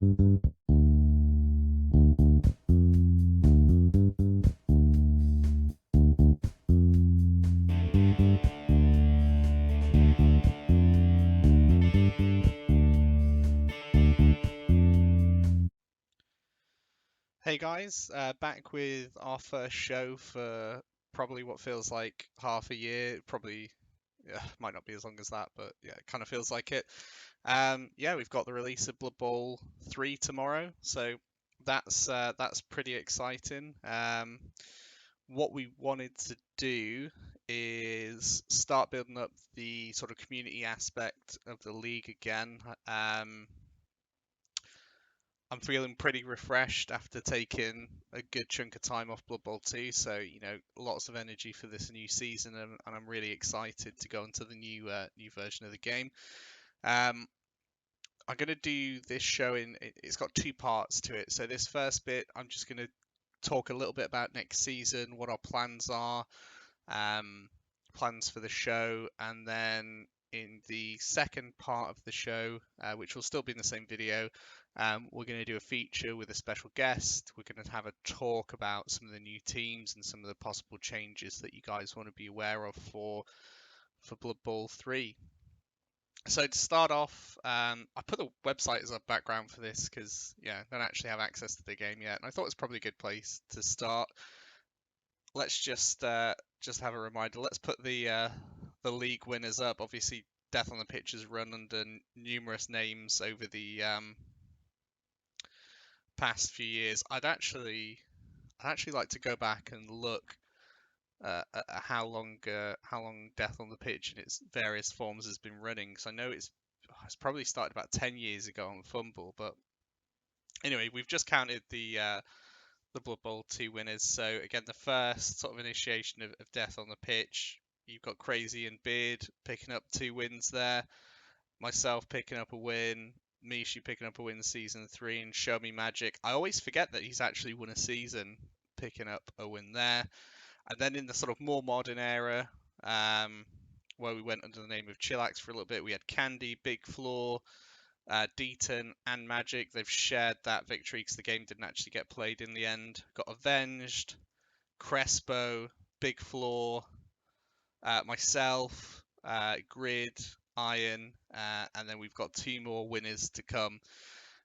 Hey guys, back with our first show for probably what feels like half a year. Probably, yeah, might not be as long as that, but yeah, it kind of feels like it. Yeah, we've got the release of Blood Bowl 3 tomorrow, so that's pretty exciting. What we wanted to do is start building up the sort of community aspect of the league again. I'm feeling pretty refreshed after taking a good chunk of time off Blood Bowl 2, so lots of energy for this new season, and I'm really excited to go into the new version of the game. Um, I'm gonna do this show it's got two parts to it. So this first bit, I'm just gonna talk a little bit about next season, what our plans are, um, plans for the show, and then in the second part of the show, which will still be in the same video, we're going to do a feature with a special guest. We're going to have a talk about some of the new teams and some of the possible changes that you guys want to be aware of for Blood Bowl 3. So to start off, I put the website as a background for this because I don't actually have access to the game yet, and I thought it was probably a good place to start. Let's just have a reminder. Let's put the league winners up. Obviously, Death on the Pitch has run under numerous names over the past few years. I'd actually like to go back and look at how long Death on the Pitch in its various forms has been running. Because I know it's probably started about 10 years ago on Fumble, but anyway, we've just counted the Blood Bowl 2 winners. So again, the first sort of initiation of Death on the Pitch, you've got Crazy and Beard picking up 2 wins there, myself picking up a win, Mishi picking up a win season 3, and Show Me Magic. I always forget that he's actually won a season, picking up a win there. And then in the sort of more modern era, where we went under the name of Chillax for a little bit, we had Candy, Big Floor, Deaton and Magic. They've shared that victory because the game didn't actually get played in the end. Got Avenged, Crespo, Big Floor, myself, Grid, Iron, and then we've got 2 more winners to come.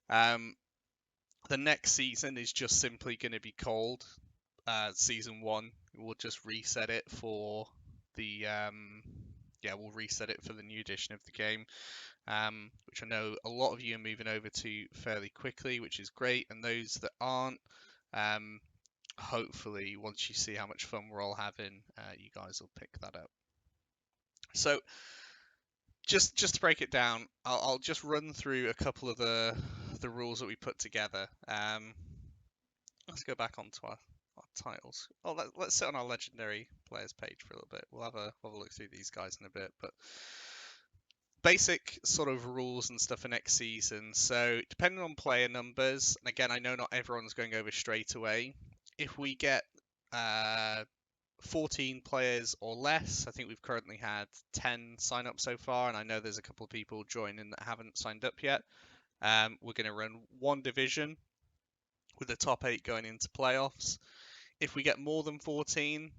The next season is just simply going to be called Season 1. We'll just reset it for the we'll reset it for the new edition of the game. Which I know a lot of you are moving over to fairly quickly, which is great. And those that aren't, hopefully, once you see how much fun we're all having, you guys will pick that up. So, just to break it down, I'll just run through a couple of the rules that we put together. Let's go back onto our titles. Oh, let's sit on our legendary players page for a little bit. We'll have a look through these guys in a bit, but basic sort of rules and stuff for next season. So depending on player numbers, and again, I know not everyone's going over straight away. If we get 14 players or less, I think we've currently had 10 sign up so far, and I know there's a couple of people joining that haven't signed up yet. We're going to run 1 division with the top 8 going into playoffs. If we get more than 14,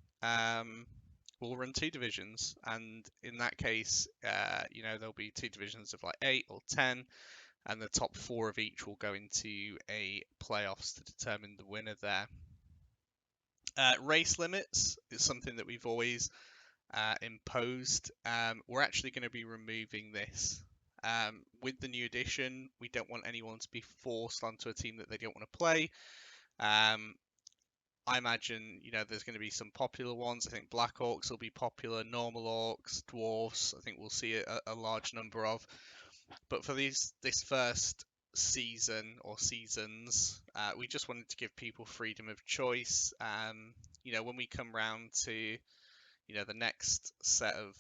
we'll run 2 divisions, and in that case, there'll be 2 divisions of like 8 or 10, and the top 4 of each will go into a playoffs to determine the winner there. Race limits is something that we've always imposed. We're actually going to be removing this. With the new edition, we don't want anyone to be forced onto a team that they don't want to play. I imagine, there's going to be some popular ones. I think Black Orcs will be popular, normal Orcs, Dwarfs, I think we'll see a large number of. But for this first season or seasons, we just wanted to give people freedom of choice. When we come round to, the next set of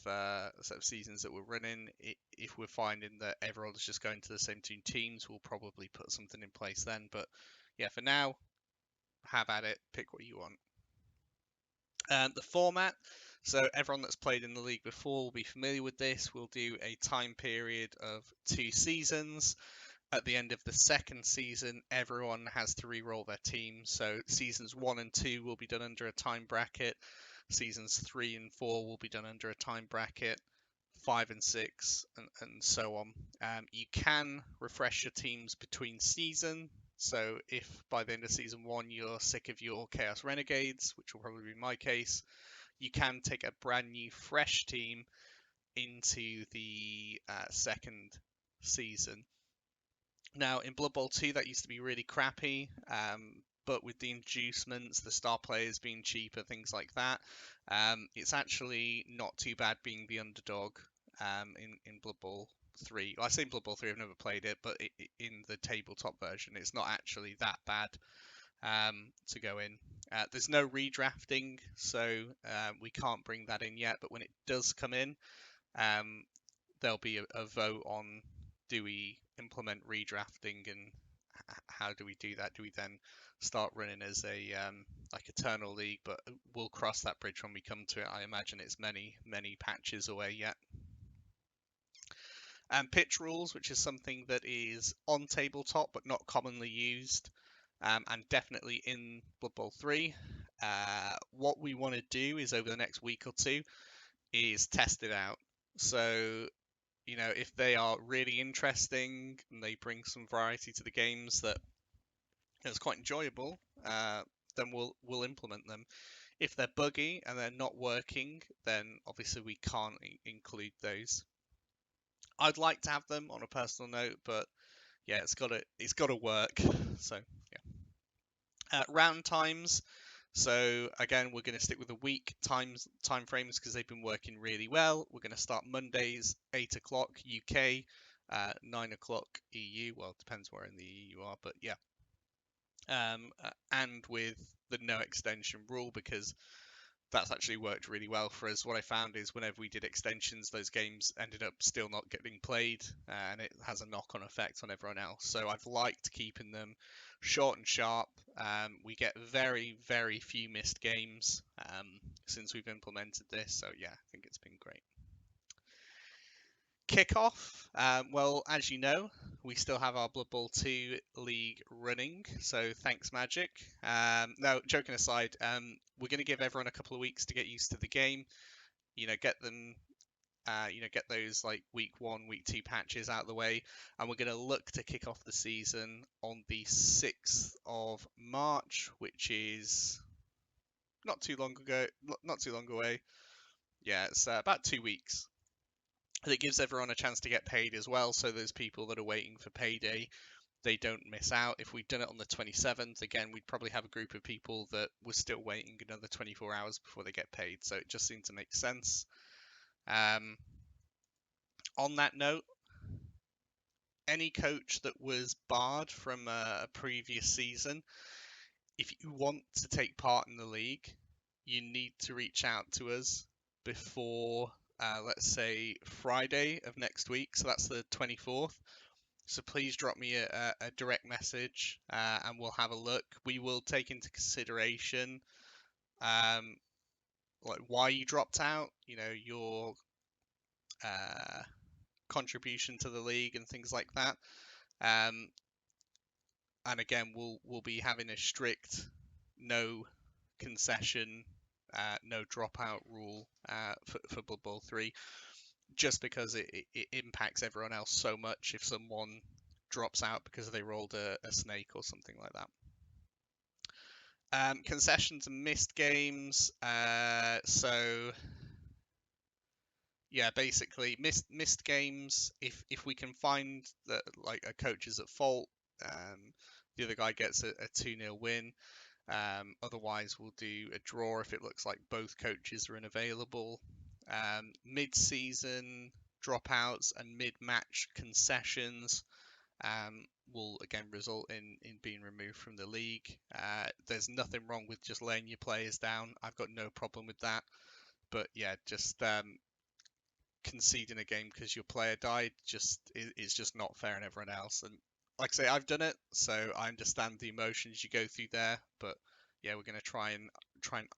seasons that we're running, if we're finding that everyone's just going to the same 2 teams, we'll probably put something in place then. But yeah, for now, have at it, pick what you want. The format, so everyone that's played in the league before will be familiar with this. We'll do a time period of 2 seasons. At the end of the second season, everyone has to re-roll their team. So seasons 1 and 2 will be done under a time bracket. Seasons 3 and 4 will be done under a time bracket. 5 and 6, and so on. You can refresh your teams between season. So if by the end of season 1 you're sick of your Chaos Renegades, which will probably be my case, you can take a brand new fresh team into the second season. Now, in Blood Bowl 2, that used to be really crappy, but with the inducements, the star players being cheaper, things like that, it's actually not too bad being the underdog in Blood Bowl 3. Well, I say Blood Bowl 3, I've never played it, but in the tabletop version, it's not actually that bad to go in. There's no redrafting, so we can't bring that in yet, but when it does come in, there'll be a vote on, do we implement redrafting, and how do we do that? Do we then start running as a like Eternal League? But we'll cross that bridge when we come to it. I imagine it's many patches away yet. Pitch rules, which is something that is on tabletop but not commonly used, and definitely in Blood Bowl 3. What we want to do is over the next week or two is test it out. So, you know, if they are really interesting and they bring some variety to the games that's quite enjoyable, then we'll implement them. If they're buggy and they're not working, then obviously we can't include those. I'd like to have them on a personal note, but yeah, it's gotta work. So yeah. Round times. So again, we're going to stick with the week time frames because they've been working really well. We're going to start Mondays 8 o'clock UK, 9 o'clock EU. Well, it depends where in the EU you are, but yeah. And with the no extension rule, because that's actually worked really well for us. What I found is whenever we did extensions, those games ended up still not getting played, and it has a knock-on effect on everyone else. So I've liked keeping them short and sharp. We get very few missed games since we've implemented this. So yeah, I think it's been great. Kickoff. Well, as you know, we still have our Blood Bowl 2 league running, so thanks Magic. No, joking aside, we're going to give everyone a couple of weeks to get used to the game. You know, get them, get those like week 1, week 2 patches out of the way, and we're going to look to kick off the season on the 6th of March, which is not too long away. Yeah, it's about 2 weeks. It gives everyone a chance to get paid as well, so those people that are waiting for payday, they don't miss out. If we'd done it on the 27th, again, we'd probably have a group of people that were still waiting another 24 hours before they get paid, so it just seemed to make sense. On that note, any coach that was barred from a previous season, if you want to take part in the league, you need to reach out to us before let's say Friday of next week, so that's the 24th. So please drop me a direct message and we'll have a look. We will take into consideration like why you dropped out, you know, your contribution to the league and things like that. And again, we'll be having a strict no concession, no dropout rule for Blood Bowl 3. Just because it impacts everyone else so much if someone drops out because they rolled a snake or something like that. Concessions and missed games. So yeah, basically missed games. If we can find that like a coach is at fault, the other guy gets a 2-0 win. Otherwise, we'll do a draw if it looks like both coaches are unavailable. Mid-season dropouts and mid-match concessions will again result in being removed from the league. There's nothing wrong with just laying your players down. I've got no problem with that. But yeah, just conceding a game because your player died is just not fair on everyone else. And like I say, I've done it, so I understand the emotions you go through there. But yeah, we're going to try and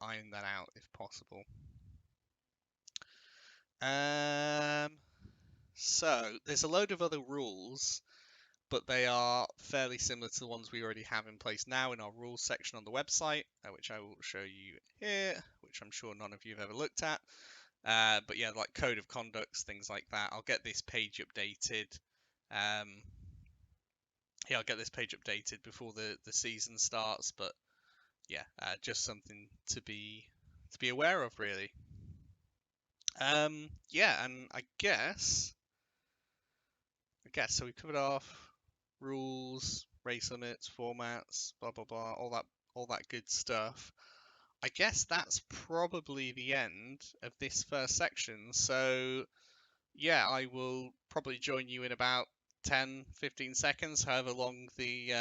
iron that out if possible. So there's a load of other rules but they are fairly similar to the ones we already have in place now in our rules section on the website, which I will show you here, which I'm sure none of you have ever looked at. But yeah, like code of conducts, things like that. I'll get this page updated. Yeah, I'll get this page updated before the season starts. But yeah, just something to be aware of, really. Yeah, and I guess so. We covered off rules, race limits, formats, blah blah blah, all that good stuff. I guess that's probably the end of this first section. So yeah, I will probably join you in about 10, 15 seconds, however long the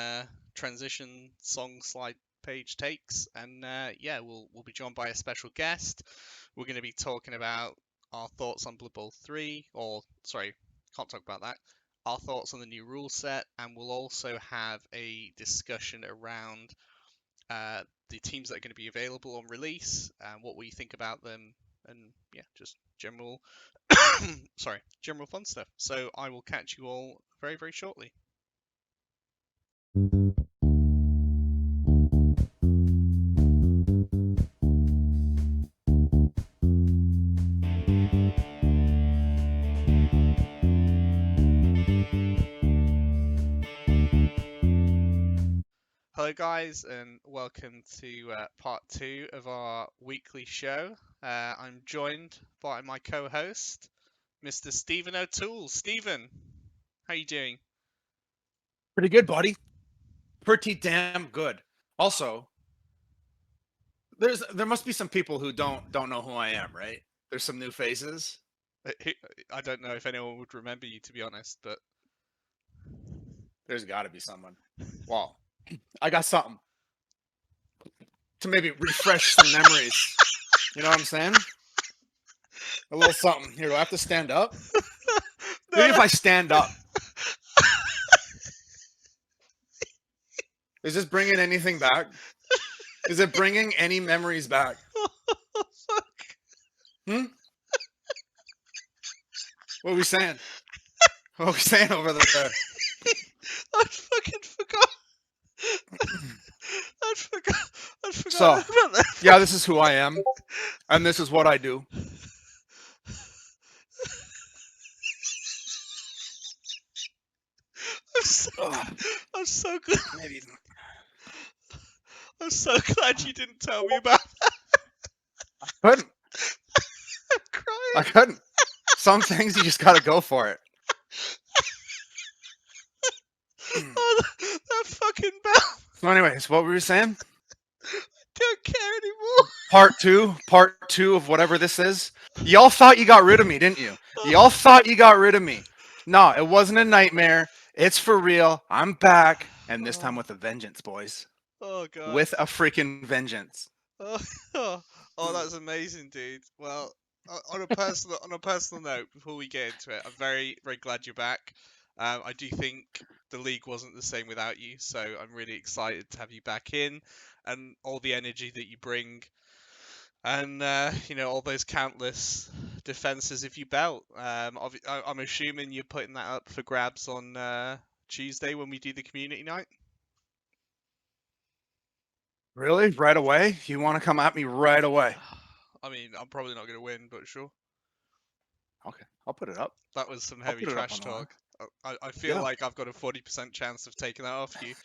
transition song slide page takes. And yeah, we'll be joined by a special guest. We're going to be talking about our thoughts on Blood Bowl 3, or sorry, can't talk about that. Our thoughts on the new rule set, and we'll also have a discussion around the teams that are going to be available on release, and what we think about them, and yeah, just general general fun stuff. So I will catch you all very, very shortly. Hello guys, and welcome to part 2 of our weekly show. I'm joined by my co-host, Mr. Stephen O'Toole. Stephen, how you doing? Pretty good, buddy. Pretty damn good. Also, there must be some people who don't know who I am, right? There's some new faces. I don't know if anyone would remember you, to be honest, but There's got to be someone. Well, I got something to maybe refresh some memories. You know what I'm saying? A little something. Here, do I have to stand up? Maybe if I stand up. Is this bringing anything back? Is it bringing any memories back? Hmm? What are we saying? What are we saying over there? I fucking forgot. I forgot So, about that. yeah, this is who I am, and this is what I do. I'm so glad. Maybe. I'm so glad you didn't tell me about that. Couldn't. I'm crying. I couldn't. Some things you just gotta go for it. Oh, that fucking bell. So, anyways, what were you saying? Don't care anymore. Part two of whatever this is. Y'all thought you got rid of me, didn't you? Y'all thought you got rid of me. No, it wasn't a nightmare. It's for real. I'm back, and this time with a vengeance, boys. Oh god. With a freaking vengeance. Oh, that's amazing, dude. Well, on a personal note, before we get into it, I'm very, very glad you're back. I do think the league wasn't the same without you, so I'm really excited to have you back in, and all the energy that you bring, and you know, all those countless defenses if you belt. I'm assuming you're putting that up for grabs on Tuesday when we do the community night. Really? Right away? You want to come at me right away? I mean, I'm probably not going to win, but sure. Okay, I'll put it up. That was some heavy trash talk. I feel like I've got a 40% chance of taking that off you.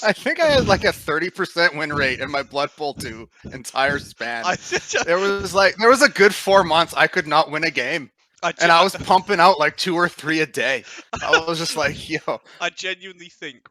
I think I had like a 30% win rate in my Blood Bowl 2 entire span. There was a good 4 months I could not win a game. And I was pumping out like 2 or 3 a day. I was just like, yo. I genuinely think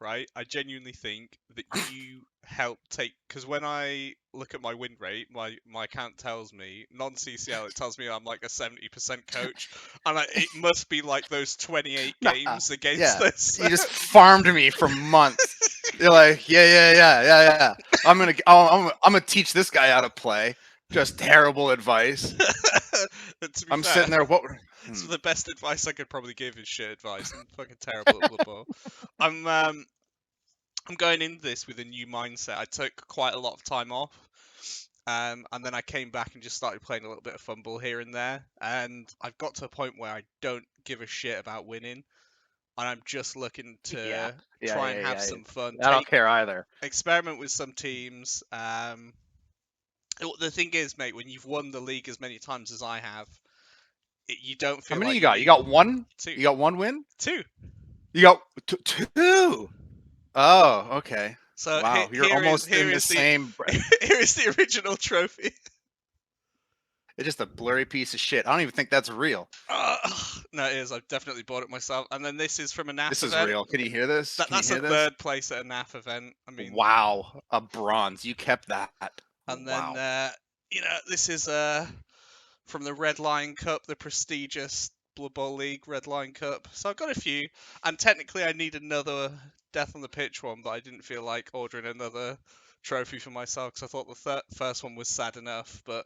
that you help take, because when I look at my win rate, my account tells me, non-CCL, it tells me I'm like a 70% coach, and it must be like those 28 games against us. You just farmed me for months. You're like, yeah. I'm gonna teach this guy how to play. Just terrible advice. I'm sitting there. What? So the best advice I could probably give is shit advice. I'm fucking terrible at Blood Bowl. I'm going into this with a new mindset. I took quite a lot of time off, and then I came back and just started playing a little bit of Fumble here and there, and I've got to a point where I don't give a shit about winning, and I'm just looking to try and have some fun. I don't care either. Experiment with some teams. The thing is, mate, when you've won the league as many times as I have, you don't feel. How many like you got? You got one? 2. You got one win? 2. You got 2. Oh, okay. So wow, you're almost in the same. Here is the original trophy. It's just a blurry piece of shit. I don't even think that's real. No, it is. I've definitely bought it myself. And then this is from a NAF This event. is real. Can you hear this? That's a third place at a NAF event. I mean, wow, a bronze. You kept that. And then, this is from the Red Lion Cup, the prestigious Blood Bowl League Red Lion Cup. So I've got a few, and technically I need another Death on the Pitch one, but I didn't feel like ordering another trophy for myself because I thought the first one was sad enough. But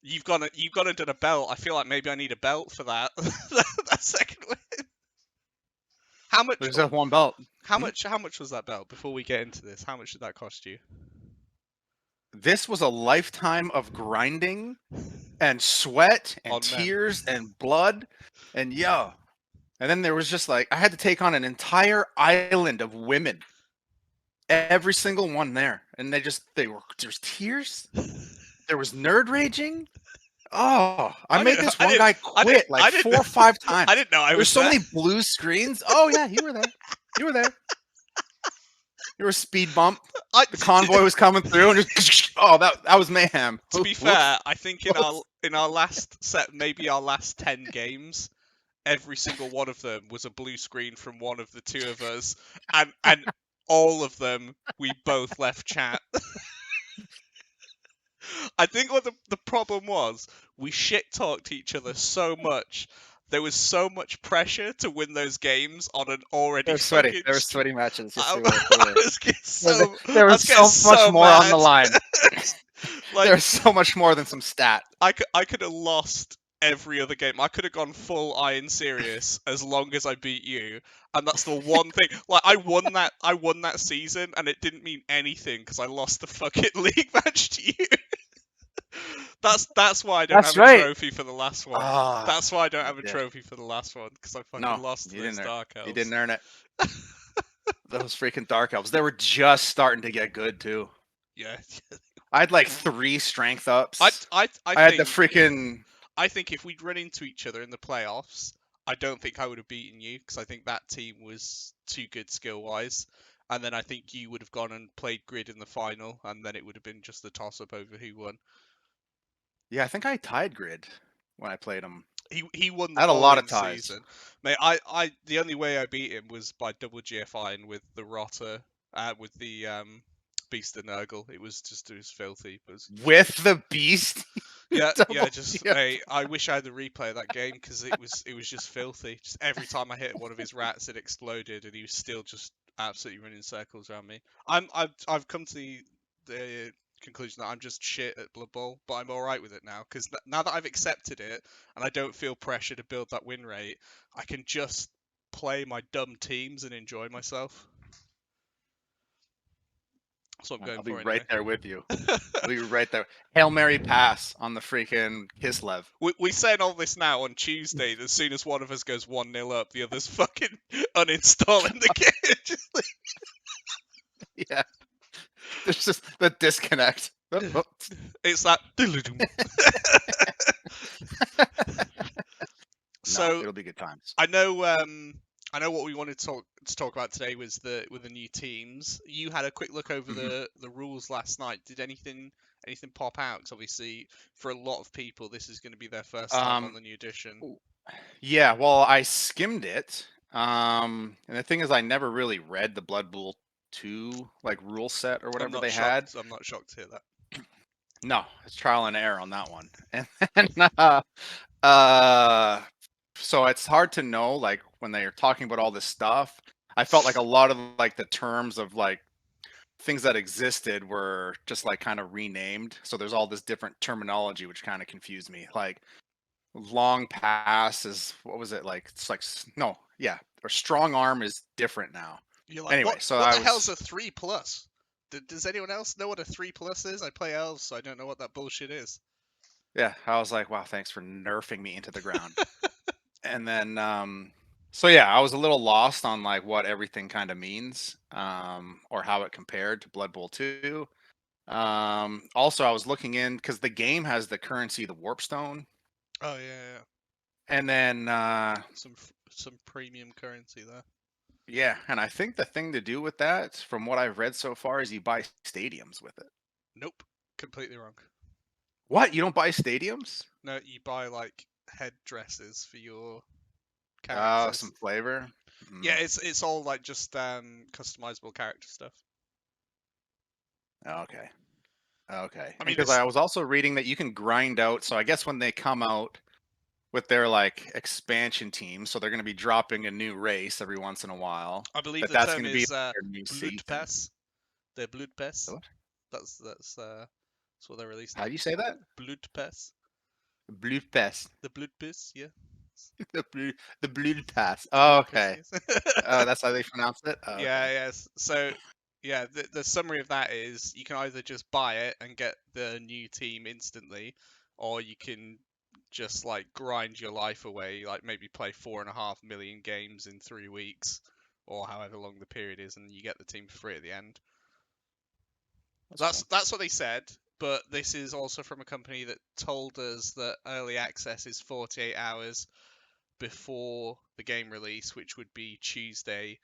you've gone and done a belt. I feel like maybe I need a belt for that. That second win. How much? There's that one belt. How much was that belt? Before we get into this, how much did that cost you? This was a lifetime of grinding and sweat and tears and blood and and then there was just like I had to take on an entire island of women, every single one there, and there's tears, there was nerd raging. Oh, I made this one guy quit like 4 or 5 times. I didn't know There's so many blue screens. Oh yeah, you were there. You were there. You were a speed bump. The convoy was coming through, and just that was mayhem. To be fair, I think in our last set, maybe our last 10 games, every single one of them was a blue screen from one of the two of us, and all of them we both left chat. I think what the problem was, we shit talked each other so much. There was so much pressure to win those games on an already. There were sweaty matches. There was so much more on the line. There's so much more than some stat. I could have lost every other game. I could have gone full Iron Serious as long as I beat you, and that's the one thing. Like I won that season, and it didn't mean anything because I lost the fucking league match to you. That's why I don't have a trophy for the last one. That's why I don't have a trophy for the last one, because I fucking lost to those Dark Elves. You didn't earn it. Those freaking Dark Elves. They were just starting to get good too. Yeah. I had like 3 strength ups. I had the freaking. I think if we'd run into each other in the playoffs, I don't think I would have beaten you, because I think that team was too good skill wise. And then I think you would have gone and played Grid in the final, and then it would have been just the toss up over who won. Yeah, I think I tied Grid when I played him. He won the I had a lot of ties. Season. Mate, I the only way I beat him was by double GFIing with the Rotter, with the Beast and Nurgle. It was filthy. With the Beast? Yeah, mate, I wish I had the replay of that game, because it was just filthy. Just every time I hit one of his rats, it exploded, and he was still just absolutely running circles around me. I've come to the conclusion that I'm just shit at Blood Bowl, but I'm alright with it now, because now that I've accepted it and I don't feel pressure to build that win rate, I can just play my dumb teams and enjoy myself. That's what I'm going for. I'll be right there with you. I'll be right there. Hail Mary pass on the freaking Kislev. We're saying all this now on Tuesday. As soon as one of us goes 1-0 up, the other's fucking uninstalling the game. Yeah. There's just the disconnect. It's that. So it'll be good times. I know what we wanted to talk about today was the new teams. You had a quick look over the rules last night. Did anything pop out? Because obviously, for a lot of people, this is going to be their first time on the new edition. Yeah, well, I skimmed it. And the thing is, I never really read the Blood Bowl 2 rule set or whatever they had. I'm not shocked to hear that. No, it's trial and error on that one. And then, so it's hard to know, when they are talking about all this stuff, I felt like a lot of the terms of things that existed were just kind of renamed. So there's all this different terminology, which kind of confused me. Long pass is, what was it? Or strong arm is different now. You're like, anyway, what the hell's a 3+? Does anyone else know what a 3+ is? I play elves, so I don't know what that bullshit is. Yeah, I was like, wow, thanks for nerfing me into the ground. And then, so yeah, I was a little lost on like what everything kind of means, or how it compared to Blood Bowl 2. Also, I was looking in because the game has the currency, the Warpstone, Oh yeah. and then, Some premium currency there. yeah, and I think the thing to do with that, from what I've read so far, is you buy stadiums with it. Nope, completely wrong. What? You don't buy stadiums? No, you buy like headdresses for your Oh, characters. some flavor. Yeah, it's all like just customizable character stuff. Okay. Okay. I mean, Because this I was also reading that you can grind out. So I guess when they come out with their like expansion team, so they're going to be dropping a new race every once in a while. I believe That the that's term going to be is their new season. Blutpass. The Blutpass. What? That's what they released How it. do you say that? Blutpass. Blue pass. The Blutpass, yeah. The blue pass. The Oh, Blutpass, okay. yes. That's how they pronounce it. Oh, Yeah, okay. yes. So, yeah, the summary of that is you can either just buy it and get the new team instantly, or you can just like grind your life away, like maybe play 4.5 million games in 3 weeks, or however long the period is, and you get the team for free at the end. That's That's cool. that's what they said, but this is also from a company that told us that early access is 48 hours before the game release, which would be Tuesday,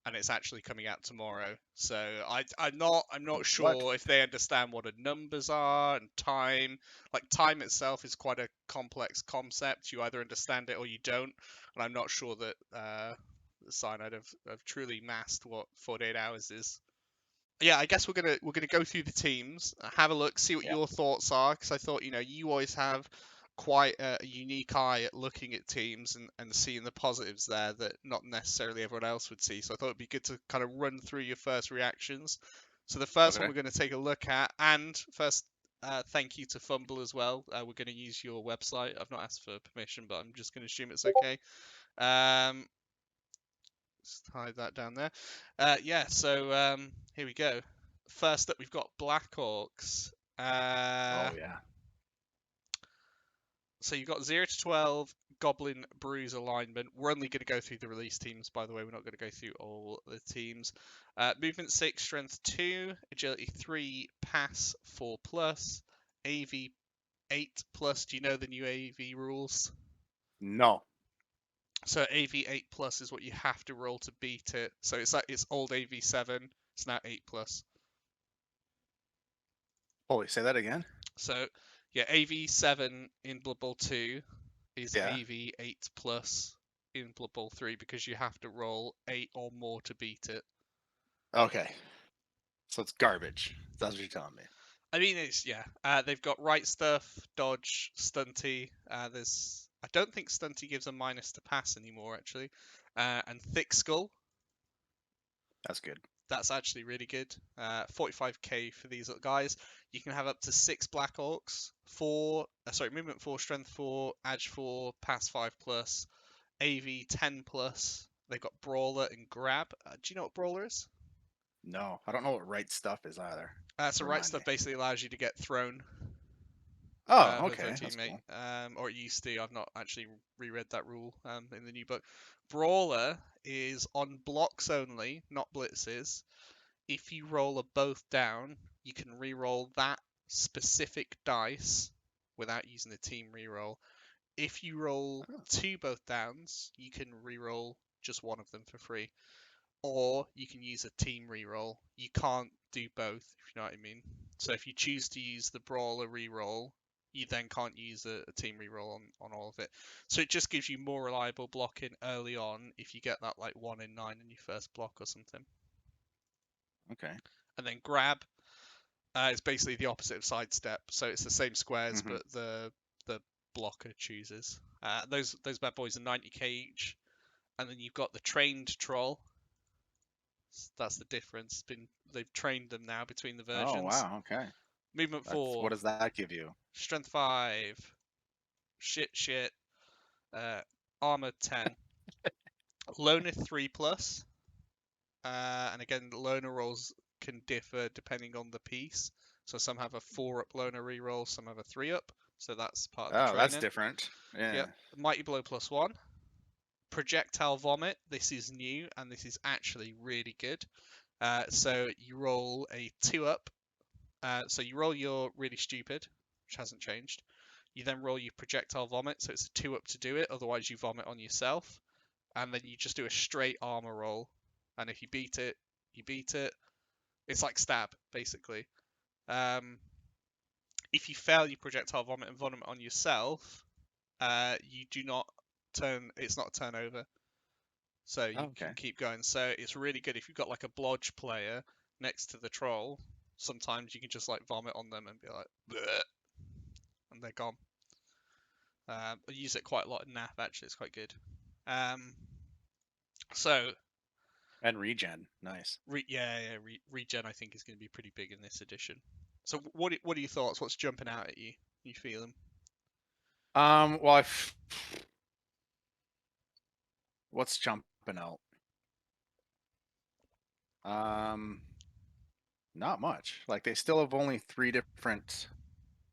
and it's actually coming out tomorrow. So I'm not What? sure if they understand what the numbers are and time. Like time itself is quite a complex concept. You either understand it or you don't, and I'm not sure that Cyanide have truly mastered what 48 hours is. Yeah, I guess we're gonna go through the teams, have a look, see what Yeah. your thoughts are, because I thought you always have quite a unique eye at looking at teams and seeing the positives there that not necessarily everyone else would see. So I thought it'd be good to kind of run through your first reactions. So the first one Okay. we're going to take a look at, and first, thank you to Fumble as well. We're going to use your website. I've not asked for permission, but I'm just going to assume it's okay. Just hide that down there. Yeah, so here we go. First up, we've got Blackhawks. Oh yeah. So you've got 0 to 12 Goblin Bruise alignment. We're only going to go through the release teams, by the way. We're not going to go through all the teams. Movement 6, Strength 2, Agility 3, Pass 4 plus, AV 8 plus. Do you know the new AV rules? No. So AV 8 plus is what you have to roll to beat it. So it's like it's old AV 7. It's now 8 plus. Holy, say that again. So yeah, AV 7 in Blood Bowl 2 is Yeah. AV 8 plus in Blood Bowl 3 because you have to roll 8 or more to beat it. Okay. So it's garbage. That's what you're telling me. I mean, it's they've got right stuff, dodge, stunty. I don't think stunty gives a minus to pass anymore actually, and thick skull. That's good. That's actually really good. 45k for these little guys. You can have up to 6 Black Orcs, movement 4, strength 4, edge 4, pass 5 plus, AV 10 plus. They've got Brawler and Grab. Do you know what Brawler is? No, I don't know what right stuff is either. So right Remind me. stuff basically allows you to get thrown Oh, with a okay. That's teammate, cool. or it used to. I've not actually reread that rule in the new book. Brawler is on blocks only, not blitzes. If you roll a both down, you can re-roll that specific dice without using the team re-roll. If you roll Oh, 2 both downs, you can re-roll just one of them for free. Or you can use a team re-roll. You can't do both, if you know what I mean. So if you choose to use the brawler re-roll, you then can't use a team re-roll on all of it. So it just gives you more reliable blocking early on if you get that like 1 in 9 in your first block or something. okay. And then grab is basically the opposite of sidestep. So it's the same squares, Mm-hmm. but the blocker chooses. Those bad boys are 90k each. And then you've got the trained troll. That's the difference. They've trained them now between the Oh, versions. wow. Okay. Movement That's 4, what does that give you? strength 5, shit, armor 10, loner 3 plus, and again the loner rolls can differ depending on the piece. So some have a 4-up loner reroll, some have a 3-up. So that's part of the training. That's different. Yeah. Yep. Mighty Blow +1. Projectile Vomit. This is new, and this is actually really good. So you roll a 2-up. So you roll your Really Stupid, which hasn't changed. You then roll your Projectile Vomit, so it's a 2-up to do it. Otherwise, you vomit on yourself. And then you just do a straight armor roll. And if you beat it, you beat it. It's like stab, basically. If you fail your Projectile Vomit and vomit on yourself, you do not turn. It's not a turnover. So you can keep going. So it's really good if you've got like a blodge player next to the troll. Sometimes you can just like vomit on them and be like, bleh, and they're gone. I use it quite a lot in NAF actually. It's quite good. So. And regen, nice. Regen I think is going to be pretty big in this edition. So what are your thoughts? What's jumping out at you? You feel them? Well, what's jumping out? Not much. Like they still have only 3 different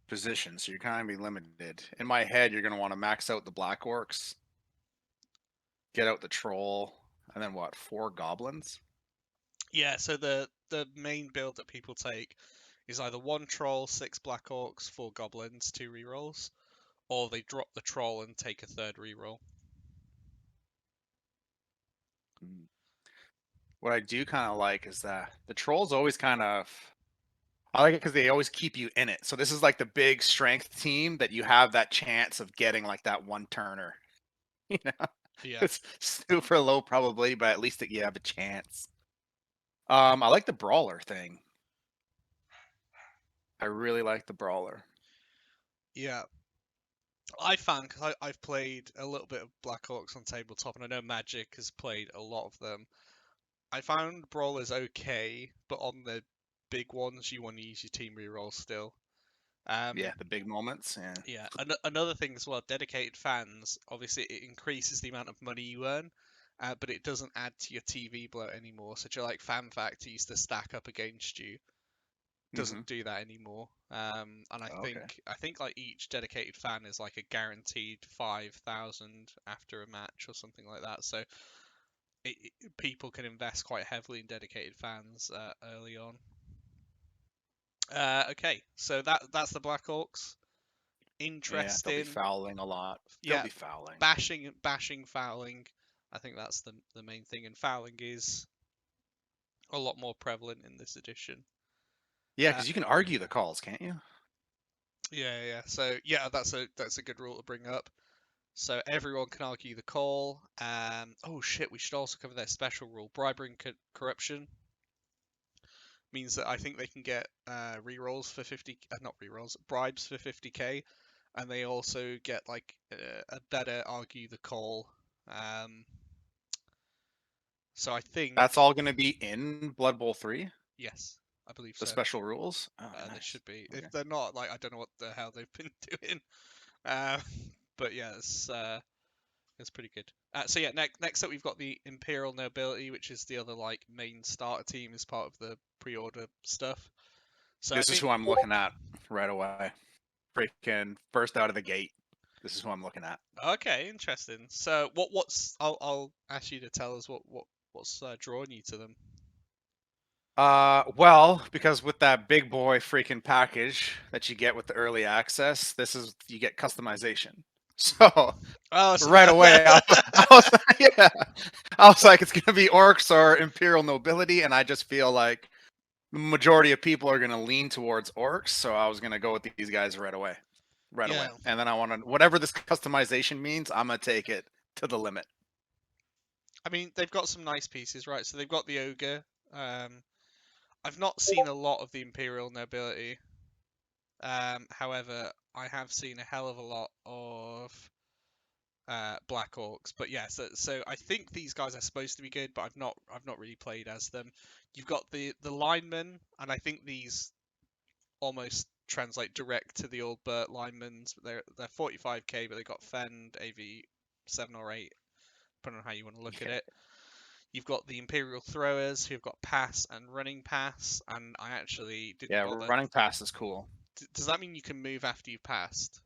positions, so you're kind of be limited. In my head, you're gonna want to max out the Black Orcs, get out the Troll, and then what? 4 Goblins. Yeah. So the main build that people take is either 1 Troll, 6 Black Orcs, 4 Goblins, 2 rerolls, or they drop the Troll and take a 3rd reroll. What I do kind of like is that the Troll's always kind of. I like it because they always keep you in it. So this is like the big strength team that you have that chance of getting like that 1-turner. You know, Yeah. It's super low probably, but at least you have a chance. I like the brawler thing. I really like the brawler. Yeah. I found, because I've played a little bit of Black Orcs on tabletop, and I know Magic has played a lot of them. I found Brawlers okay, but on the big ones, you want to use your team reroll still. Yeah, the big moments. Yeah. Another thing as well, dedicated fans, obviously it increases the amount of money you earn, but it doesn't add to your TV bloat anymore. Such a like fan fact used to stack up against you doesn't do that anymore. And I think like each dedicated fan is like a guaranteed 5,000 after a match or something like that. So people can invest quite heavily in dedicated fans early on. Okay, so that's the Black Orcs. Interesting. Yeah, they'll be fouling a lot. They'll be fouling. Bashing, fouling. I think that's the main thing, and fouling is a lot more prevalent in this edition. Yeah, because you can argue the calls, can't you? Yeah. So yeah, that's a good rule to bring up. So everyone can argue the call. Oh shit, we should also cover their special rule: bribery and corruption. Means that I think they can get rerolls for 50, not rerolls, bribes for 50k, and they also get like a better argue the call. So I think that's all going to be in Blood Bowl 3. Yes, I believe the so. Special rules. They should be. Okay. If they're not, like I don't know what the hell they've been doing. But yeah, it's pretty good. So yeah, next up we've got the Imperial Nobility, which is the other like main starter team as part of the pre-order stuff. So this is who I'm looking at right away. Freaking first out of the gate. This is who I'm looking at. Okay, interesting. So what's I'll ask you to tell us what's drawing you to them. Well, because with that big boy freaking package that you get with the early access, you get customization. So, right away, I was like, it's gonna be orcs or Imperial Nobility, and I just feel like the majority of people are gonna lean towards orcs, so I was gonna go with these guys right away. And then I want to, whatever this customization means, I'm gonna take it to the limit. I mean, they've got some nice pieces, right? So they've got the ogre. I've not seen a lot of the Imperial Nobility. However, I have seen a hell of a lot of Black Orcs. But yeah, so I think these guys are supposed to be good, but I've not really played as them. You've got the linemen, and I think these almost translate direct to the old Burt linemen. They're 45k, but they got Fend, AV 7 or 8, depending on how you want to look at it. You've got the Imperial Throwers who've got pass and running pass, and I actually didn't bother. running pass is cool. Does that mean you can move after you've passed?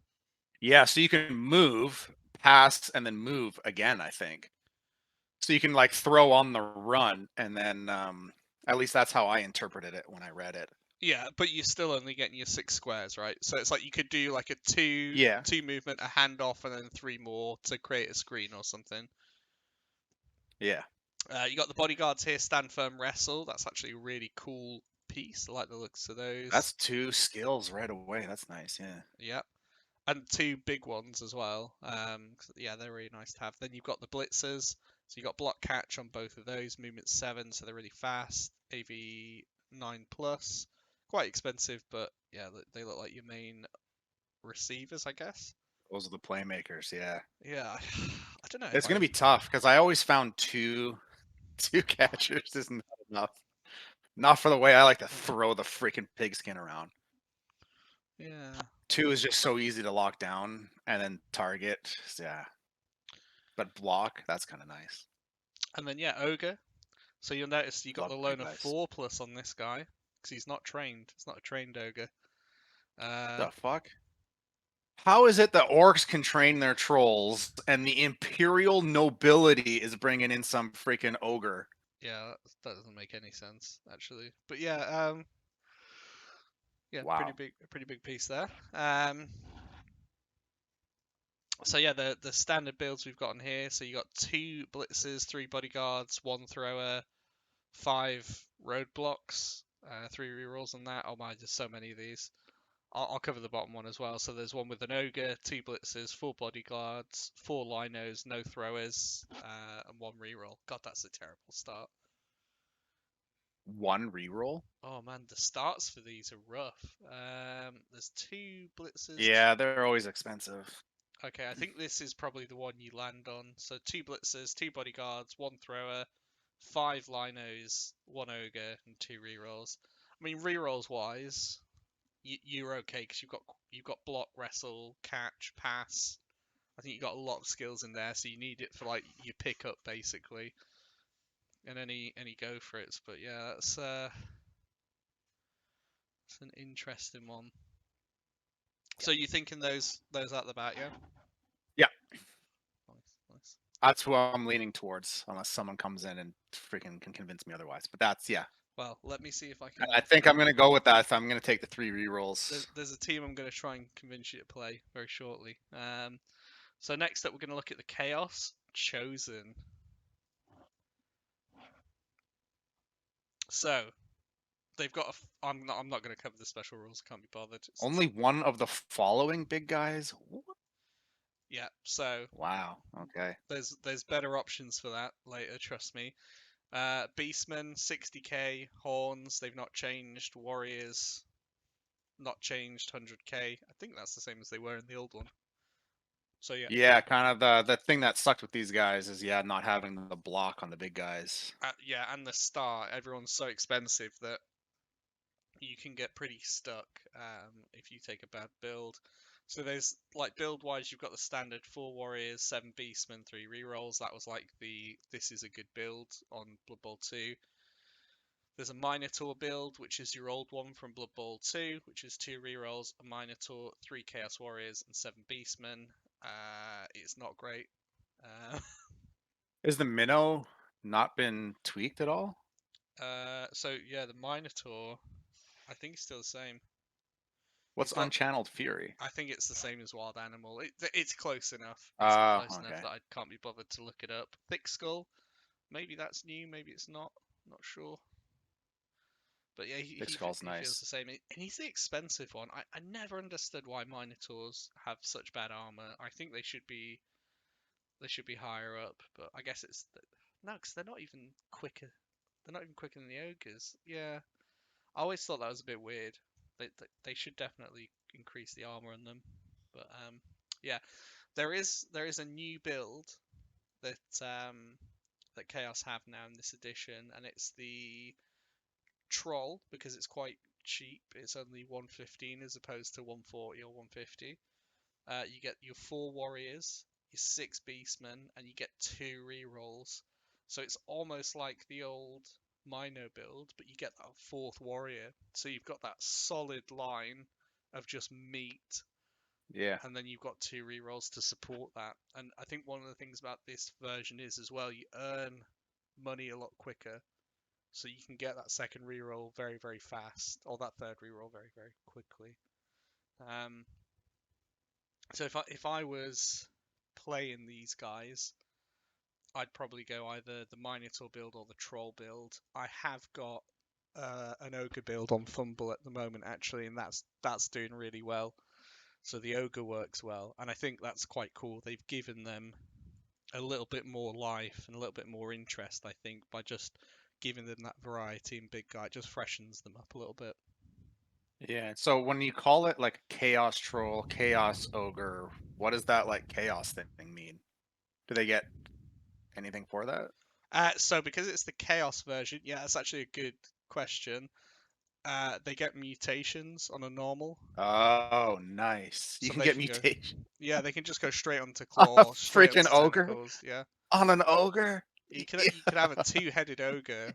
Yeah, so you can move, pass, and then move again, I think. So you can like throw on the run, and then at least that's how I interpreted it when I read it. Yeah, but you're still only getting your 6 squares, right? So it's like you could do like a two movement, a handoff, and then 3 more to create a screen or something. Yeah. You got the bodyguards here, stand firm, wrestle. That's actually a really cool piece. I like the looks of those. That's 2 skills right away. That's nice, yeah. Yeah. And 2 big ones as well. Yeah, they're really nice to have. Then you've got the blitzers. So you got block catch on both of those. Movement 7, so they're really fast. AV 9 plus. Quite expensive, but yeah, they look like your main receivers, I guess. Those are the playmakers, yeah. Yeah, I don't know. It's going to be tough because I always found two catchers isn't enough. Not for the way I like to throw the freaking pigskin around. Yeah. 2 is just so easy to lock down and then target. Yeah. But block, that's kind of nice. And then, yeah, Ogre. So you'll notice you got the loan of guys. 4 plus on this guy because he's not trained. It's not a trained Ogre. The fuck? How is it that orcs can train their trolls and the imperial nobility is bringing in some freaking ogre? Yeah, that doesn't make any sense actually. But yeah, yeah, Wow. pretty big piece there. So yeah, the standard builds we've got on here. So you got 2 blitzers, 3 bodyguards, 1 thrower, 5 roadblocks, 3 rerolls on that. Oh my, there's so many of these. I'll cover the bottom one as well. So there's one with an ogre, 2 blitzers, 4 bodyguards, 4 linos, no throwers, and 1 reroll. God, that's a terrible start. 1 reroll? Oh man, the starts for these are rough. There's 2 blitzers. Yeah, they're always expensive. Okay, I think this is probably the one you land on. So 2 blitzers, 2 bodyguards, 1 thrower, 5 linos, 1 ogre, and 2 rerolls. I mean, rerolls wise, you're okay because you've got block, wrestle, catch, pass. I think you've got a lot of skills in there, so you need it for like your pickup basically, and any go for it. But yeah, that's an interesting one. So you thinking those out the back, yeah? Yeah. Nice. That's who I'm leaning towards, unless someone comes in and freaking can convince me otherwise. But that's Well, let me see if I can. I think I'm gonna go with that. So I'm gonna take the 3 rerolls. There's a team I'm gonna try and convince you to play very shortly. So next up, we're gonna look at the Chaos Chosen. So they've got. I'm not gonna cover the special rules. Can't be bothered. Only one of the following big guys. Yeah. So. Wow. Okay. There's better options for that later. Trust me. Beastmen 60k, Horns they've not changed, Warriors not changed 100k. I think that's the same as they were in the old one. So yeah. Yeah, kind of the thing that sucked with these guys is not having the block on the big guys. Yeah, and the star. Everyone's so expensive that you can get pretty stuck if you take a bad build. So there's like build wise, you've got the standard 4 warriors, 7 beastmen, 3 rerolls. That was like this is a good build on Blood Bowl 2. There's a Minotaur build, which is your old one from Blood Bowl 2, which is 2 rerolls, a Minotaur, 3 Chaos Warriors, and 7 Beastmen. It's not great. Is the minnow not been tweaked at all? So yeah, the Minotaur, I think it's still the same. What's Unchanneled Fury? I think it's the same as Wild Animal. It's close enough. It's close enough that I can't be bothered to look it up. Thick Skull, maybe that's new, maybe it's not. Not sure. But yeah, he feels the same, and he's the expensive one. I never understood why Minotaurs have such bad armor. I think they should be higher up, but I guess it's no, because they're not even quicker. They're not even quicker than the ogres. Yeah, I always thought that was a bit weird. They should definitely increase the armor on them. But yeah, there is a new build that that Chaos have now in this edition, and it's the Troll because it's quite cheap. It's only 115 as opposed to 140 or 150. You get your 4 warriors, your 6 beastmen, and you get 2 rerolls. So it's almost like the old Mino build, but you get that fourth warrior. So you've got that solid line of just meat, Yeah. and then you've got 2 rerolls to support that. And I think one of the things about this version is as well, you earn money a lot quicker. So you can get that second reroll very, very fast, or that third reroll very, very quickly. So if I was playing these guys, I'd probably go either the Minotaur build or the Troll build. I have got an Ogre build on Fumble at the moment actually, and that's doing really well. So the Ogre works well, and I think that's quite cool. They've given them a little bit more life and a little bit more interest, I think, by just giving them that variety in big guy. It just freshens them up a little bit. Yeah. So when you call it like Chaos Troll, Chaos Ogre, what does that like Chaos thing mean? Do they get anything for that? So because it's the Chaos version, yeah, that's actually a good question. They get mutations on a normal. Oh, nice. You So can they get can go, mutation yeah, they can just go straight onto on a claw, straight freaking onto ogre tentacles. Yeah, on an ogre. you could have a 2-headed ogre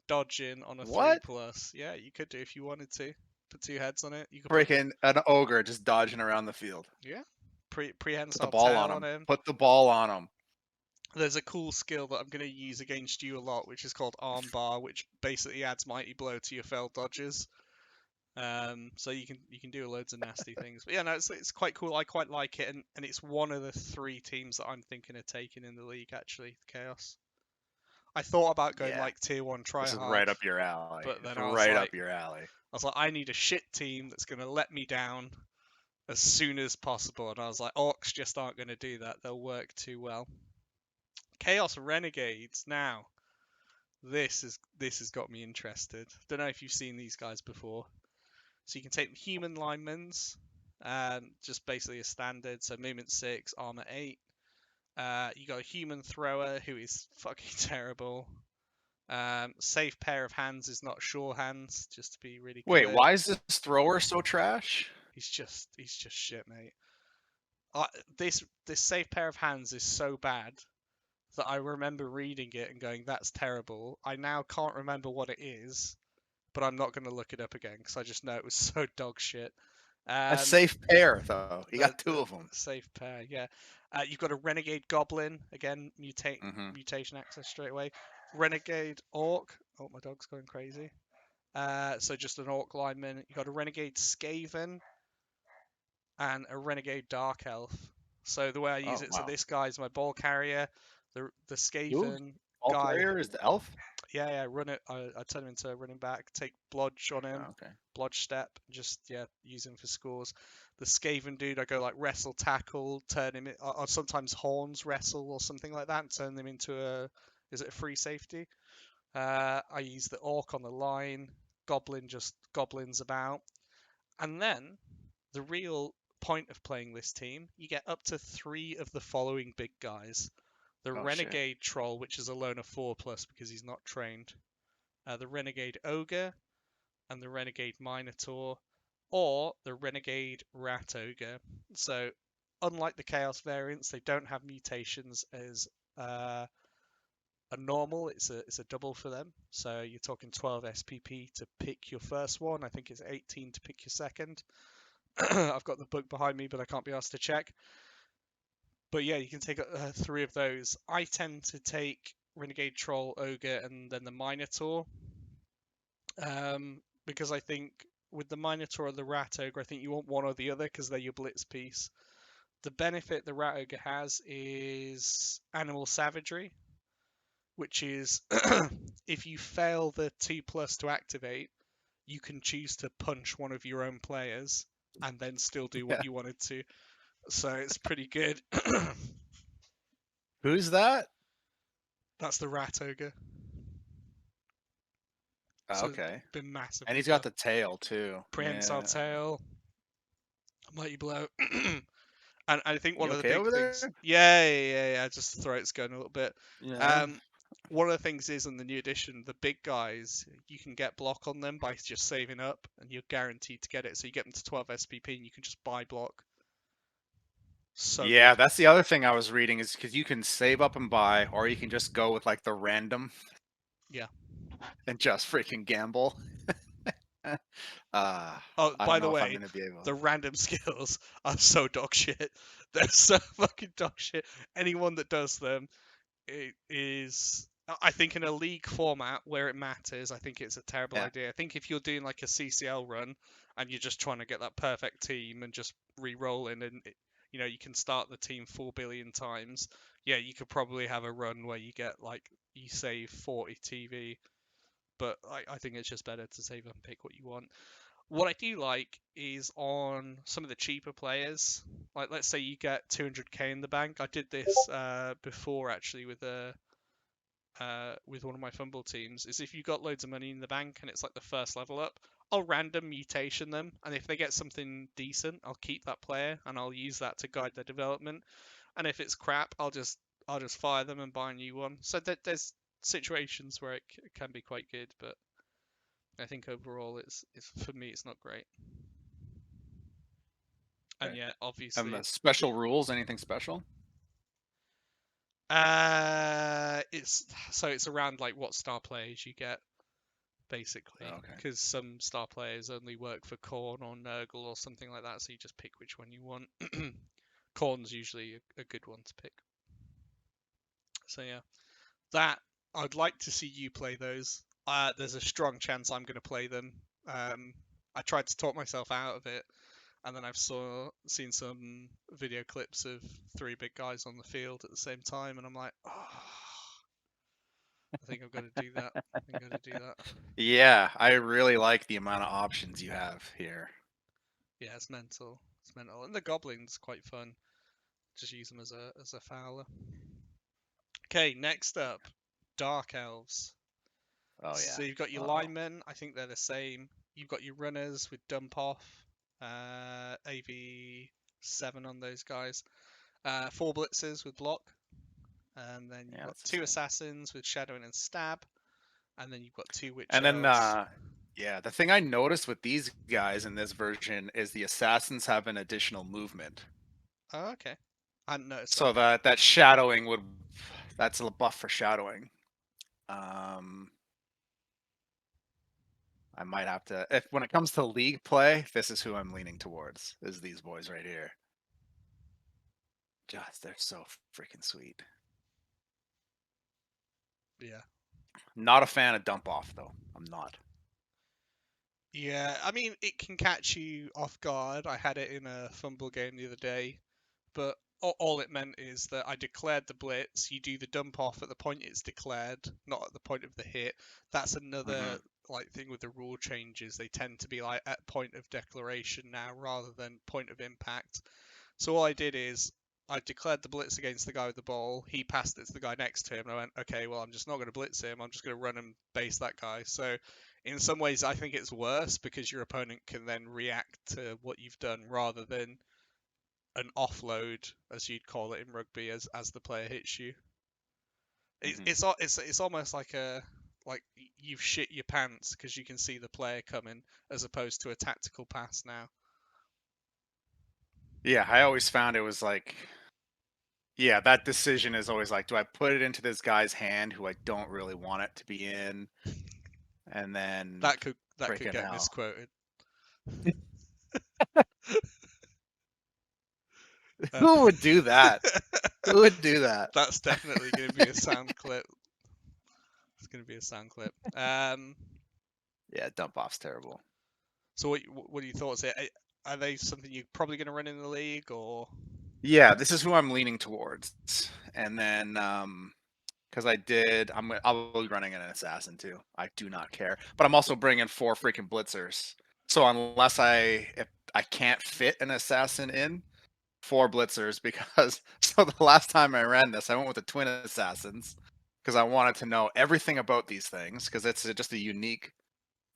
dodging on a What? 3+. Yeah, you could do if you wanted to. Put 2 heads on it. You could put Freaking an ogre just dodging around the field. yeah, Put the prehensile ball tail on on him. him. Put the ball on him. There's a cool skill that I'm going to use against you a lot, which is called armbar, which basically adds mighty blow to your failed dodges. So you can do loads of nasty things. But yeah, no, it's quite cool. I quite like it, and it's one of the 3 teams that I'm thinking of taking in the league. Actually, Chaos. I thought about going Yeah. like tier 1 try This is hard, right up your alley. but It's then right up your alley. I was like, I need a shit team that's going to let me down as soon as possible. And I was like, Orcs just aren't going to do that. They'll work too well. Chaos Renegades now. This has got me interested. Don't know if you've seen these guys before. So you can take human linemen's, just basically a standard. So movement 6, armor 8. You got a human thrower who is fucking terrible. Safe pair of hands is not sure hands, just to be really Wait, clear. why is this thrower so trash? He's just shit, mate. This safe pair of hands is so bad that I remember reading it and going, "That's terrible." I now can't remember what it is, but I'm not going to look it up again because I just know it was so dog shit. A safe pair, though. You got 2 The of them. safe pair, yeah. You've got a renegade goblin again, Mm-hmm. mutation access straight away. Renegade orc. Oh, my dog's going crazy. So just an orc lineman. You've got a renegade skaven and a renegade dark elf. So the way I use Oh, it, so wow. this guy's my ball carrier. The Ooh, skaven ball guy. carrier is the elf? Yeah, run it. I turn him into a running back. Take blodge on him. Oh, okay. Blodge step. Just use him for scores. The Skaven dude, I go like wrestle, tackle, turn him. Or sometimes horns wrestle or something like that, and turn them into a free safety. I use the orc on the line. Goblin just goblins about, and then the real point of playing this team, you get up to 3 of the following big guys. The Oh, shit. Renegade Troll, which is a loner 4+ because he's not trained. The Renegade Ogre, and the Renegade Minotaur, or the Renegade Rat Ogre. So, unlike the Chaos variants, they don't have mutations as a normal. It's a double for them. So you're talking 12 SPP to pick your first one. I think it's 18 to pick your second. I've got the book behind me, but I can't be asked to check. But yeah, you can take 3 of those. I tend to take Renegade Troll, Ogre, and then the Minotaur. Because I think with the Minotaur or the Rat Ogre, I think you want one or the other because they're your blitz piece. The benefit the Rat Ogre has is Animal Savagery, which is if you fail the 2+ to activate, you can choose to punch one of your own players and then still do what you wanted to. So it's pretty good. Who's that? That's the Rat Ogre. Oh, So okay. been massively And he's got the tail, too. prehensile Yeah. tail, mighty blow. And I think one You of the okay big over things, there? yeah, just the throat's going a little bit. Yeah. One of the things is in the new edition, the big guys, you can get block on them by just saving up, and you're guaranteed to get it. So you get them to 12 SPP, and you can just buy block. So Yeah, good. that's the other thing I was reading is because you can save up and buy, or you can just go with like the random. Yeah. And just freaking gamble. Oh, I by don't the know if I'm way, gonna be able. the random skills are so dog shit. They're so fucking dog shit. Anyone that does them, it is. I think in a league format where it matters, I think it's a terrible Yeah, idea. I think if you're doing like a CCL run and you're just trying to get that perfect team and just re-rolling and you can start the team 4 billion times, yeah, you could probably have a run where you get like you save 40 TV. But I think it's just better to save and pick what you want. What I do like is on some of the cheaper players, like let's say you get 200k in the bank. I did this before actually with one of my fumble teams. Is if you got loads of money in the bank and it's like the first level up, I'll random mutation them, and if they get something decent, I'll keep that player and I'll use that to guide their development. And if it's crap, I'll just fire them and buy a new one. So there's situations where it can be quite good, but I think overall it's for me it's not great. And okay. yeah, And obviously the special rules, anything special? it's around like what star players you get basically, Okay. because some star players only work for Korn or Nurgle or something like that, so you just pick which one you want. Korn's usually a good one to pick. So yeah, that I'd like to see you play those. There's a strong chance I'm going to play them. I tried to talk myself out of it, and then I've seen some video clips of three big guys on the field at the same time, and I'm like, oh, I think I've got to do that. I think I've got to do that. Yeah, I really like the amount of options you have here. Yeah, it's mental. It's mental, and the goblins quite fun. Just use them as a fowler. Okay, next up, dark elves. Oh yeah. So you've got your Uh-oh. linemen. I think they're the same. You've got your runners with dump off, AV7 on those guys. Four blitzers with block, and then you've Yeah, got it's the two same. assassins with shadowing and stab, and then you've got two witch And then, elves. yeah, the thing I noticed with these guys in this version is the assassins have an additional movement, Oh, okay. I hadn't noticed so that. that shadowing would that's a buff for shadowing. Um, I might have to if when it comes to league play, this is who I'm leaning towards. Is these boys right here. Just they're so freaking sweet. Yeah. Not a fan of dump off though. I'm not. Yeah, I mean, it can catch you off guard. I had it in a fumble game the other day, but all it meant is that I declared the blitz. You do the dump off at the point it's declared, not at the point of the hit. That's Mm-hmm. another like thing with the rule changes. They tend to be like at point of declaration now rather than point of impact. So all I did is I declared the blitz against the guy with the ball. He passed it to the guy next to him, and I went, okay, well, I'm just not going to blitz him. I'm just going to run and base that guy. So in some ways, I think it's worse because your opponent can then react to what you've done rather than an offload, as you'd call it in rugby, as the player hits you. Mm-hmm. It's almost like you've shit your pants because you can see the player coming as opposed to a tactical pass now. Yeah, I always found it was like, yeah, that decision is always like, do I put it into this guy's hand who I don't really want it to be in, and then That could freaking get hell. misquoted. Uh, Who would do that? Who would do that? that's definitely going to be a sound clip. It's going to be a sound clip. Yeah, dump off's terrible. So what are your thoughts here? Are they something you're probably going to run in the league or? Yeah, this is who I'm leaning towards. And then because I'll be running an assassin too. I do not care. But I'm also bringing 4 freaking blitzers. So unless if I can't fit an assassin in, 4 blitzers because so the last time I ran this, I went with the twin assassins because I wanted to know everything about these things because it's just a unique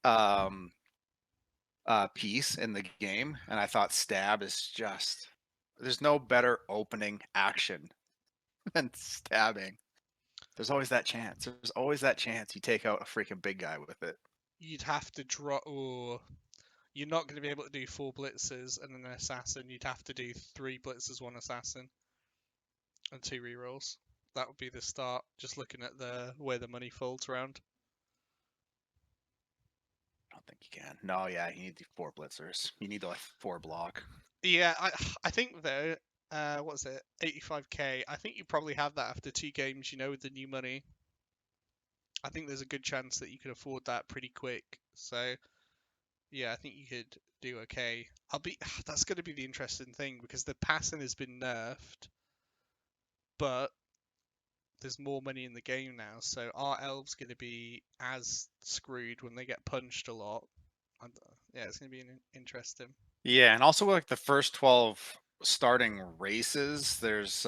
um piece in the game, and I thought stab is just there's no better opening action than stabbing. There's always that chance. There's always that chance you take out a freaking big guy with it. You'd have to draw. Or you're not going to be able to do 4 blitzers and an assassin. You'd have to do 3 blitzers, 1 assassin, and 2 rerolls. That would be the start. Just looking at the where the money folds around. I don't think you can. No, yeah, you need the 4 blitzers. You need the 4 block. Yeah, I think though, what's it, 85k? I think you probably have that after 2 games. With the new money. I think there's a good chance that you could afford that pretty quick. So, yeah, I think you could do okay. That's going to be the interesting thing because the passing has been nerfed, but there's more money in the game now. So are elves going to be as screwed when they get punched a lot? Yeah, it's going to be interesting. Yeah, and also like the first 12 starting races, there's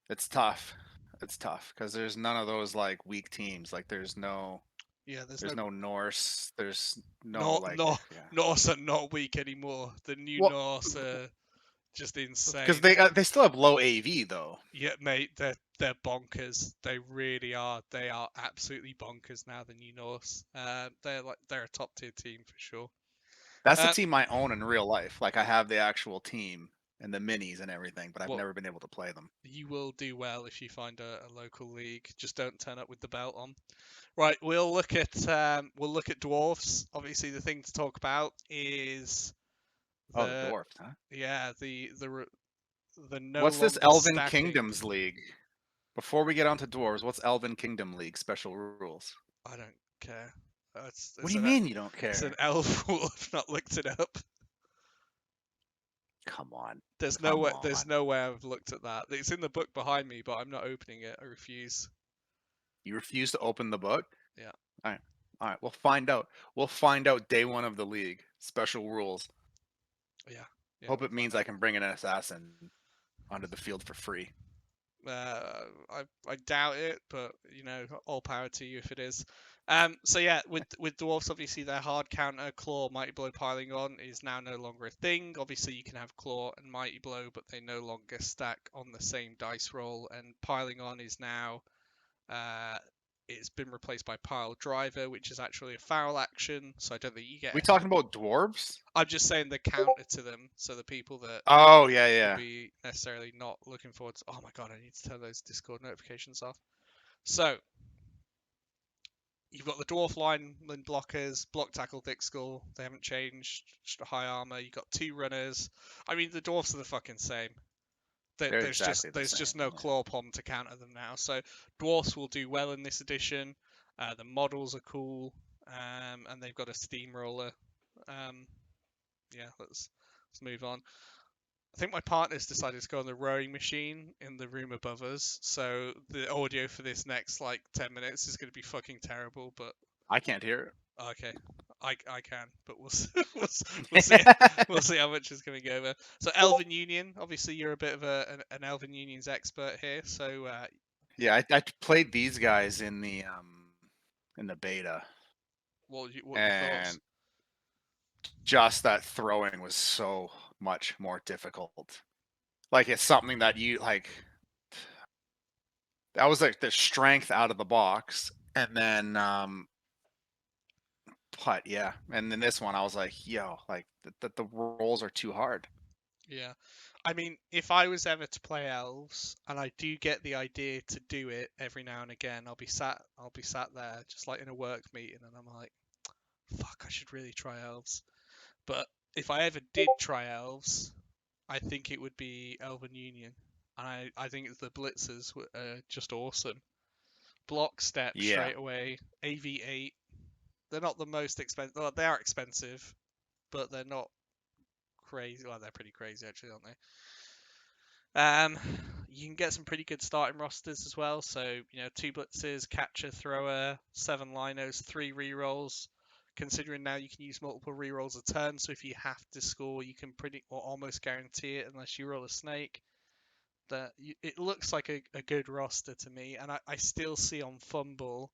it's tough. It's tough because there's none of those like weak teams. Like there's no no Norse. There's no Norse are not weak anymore. The new Norse are just insane. Because they still have low AV though. Yeah, mate, they're bonkers. They really are. They are absolutely bonkers now. The new Norse. They're a top tier team for sure. That's the team I own in real life. Like I have the actual team and the minis and everything, but I've never been able to play them. You will do well if you find a local league. Just don't turn up with the belt on. Right, we'll look at dwarfs. Obviously, the thing to talk about is the dwarfs, huh? Yeah, the no. What's this Elven Kingdoms League? Before we get on to dwarves, what's Elven Kingdom League special rules? I don't care. What do you mean you don't care? It's an elf rule. I've not looked it up. Come on. There's no way I've looked at that. It's in the book behind me, but I'm not opening it. I refuse. You refuse to open the book? Yeah. All right. We'll find out. We'll find out day 1 of the league. Special rules. Yeah. Hope it means I can bring an assassin onto the field for free. I doubt it, but all power to you if it is. So yeah, with dwarfs, obviously their hard counter claw, mighty blow, piling on is now no longer a thing. Obviously you can have claw and mighty blow, but they no longer stack on the same dice roll. And piling on is now it's been replaced by pile driver, which is actually a foul action. So I don't think you get. We talking about dwarves? I'm just saying the counter to them, so the people that will be necessarily not looking forward to. Oh my god, I need to turn those Discord notifications off. So you've got the dwarf lineman blockers, block, tackle, thick skull. They haven't changed. Just a high armor. You've got 2 runners. I mean, the dwarfs are the fucking same. There's just no claw pom to counter them now. So dwarfs will do well in this edition. The models are cool, and they've got a steamroller. Yeah, let's move on. I think my partner's decided to go on the rowing machine in the room above us, so the audio for this next 10 minutes is going to be fucking terrible. But I can't hear it. Okay, I can, but we'll see how much is going to go over. So Elven Union, obviously you're a bit of an Elven Union's expert here. So yeah, I played these guys in the beta. What your thoughts? Just that throwing was so much more difficult. Like it's something that you like. That was like the strength out of the box, and then putt, yeah. And then this one, I was like, yo, like the rolls are too hard. Yeah, I mean, if I was ever to play elves, and I do get the idea to do it every now and again, I'll be sat there just like in a work meeting, and I'm like, fuck, I should really try elves. But if I ever did try elves, I think it would be Elven Union. And I think the blitzers were just awesome. Block step straight away. AV8. They're not the most expensive. Well, they are expensive, but they're not crazy. Well, they're pretty crazy actually, aren't they? You can get some pretty good starting rosters as well. So 2 blitzers, catcher, thrower, 7 linos, 3 rerolls. Considering now you can use multiple rerolls a turn, so if you have to score, you can pretty or almost guarantee it unless you roll a snake. It looks like a good roster to me, and I still see on Fumble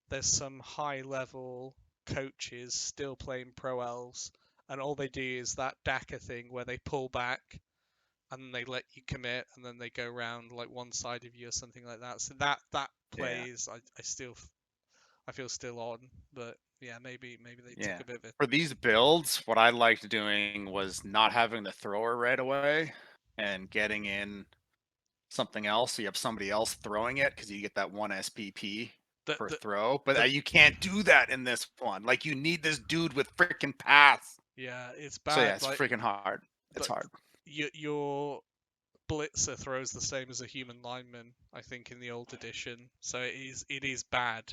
there's some high level coaches still playing pro elves, and all they do is that DACA thing where they pull back and then they let you commit, and then they go around like one side of you or something like that. So that plays I feel still on, but Yeah, maybe they took a bit of it. For these builds, what I liked doing was not having the thrower right away and getting in something else. So you have somebody else throwing it because you get that one SPP per throw. But you can't do that in this one. Like, you need this dude with freaking pass. Yeah, it's bad. So yeah, it's freaking hard. It's hard. Your blitzer throws the same as a human lineman, I think, in the old edition. So it is bad.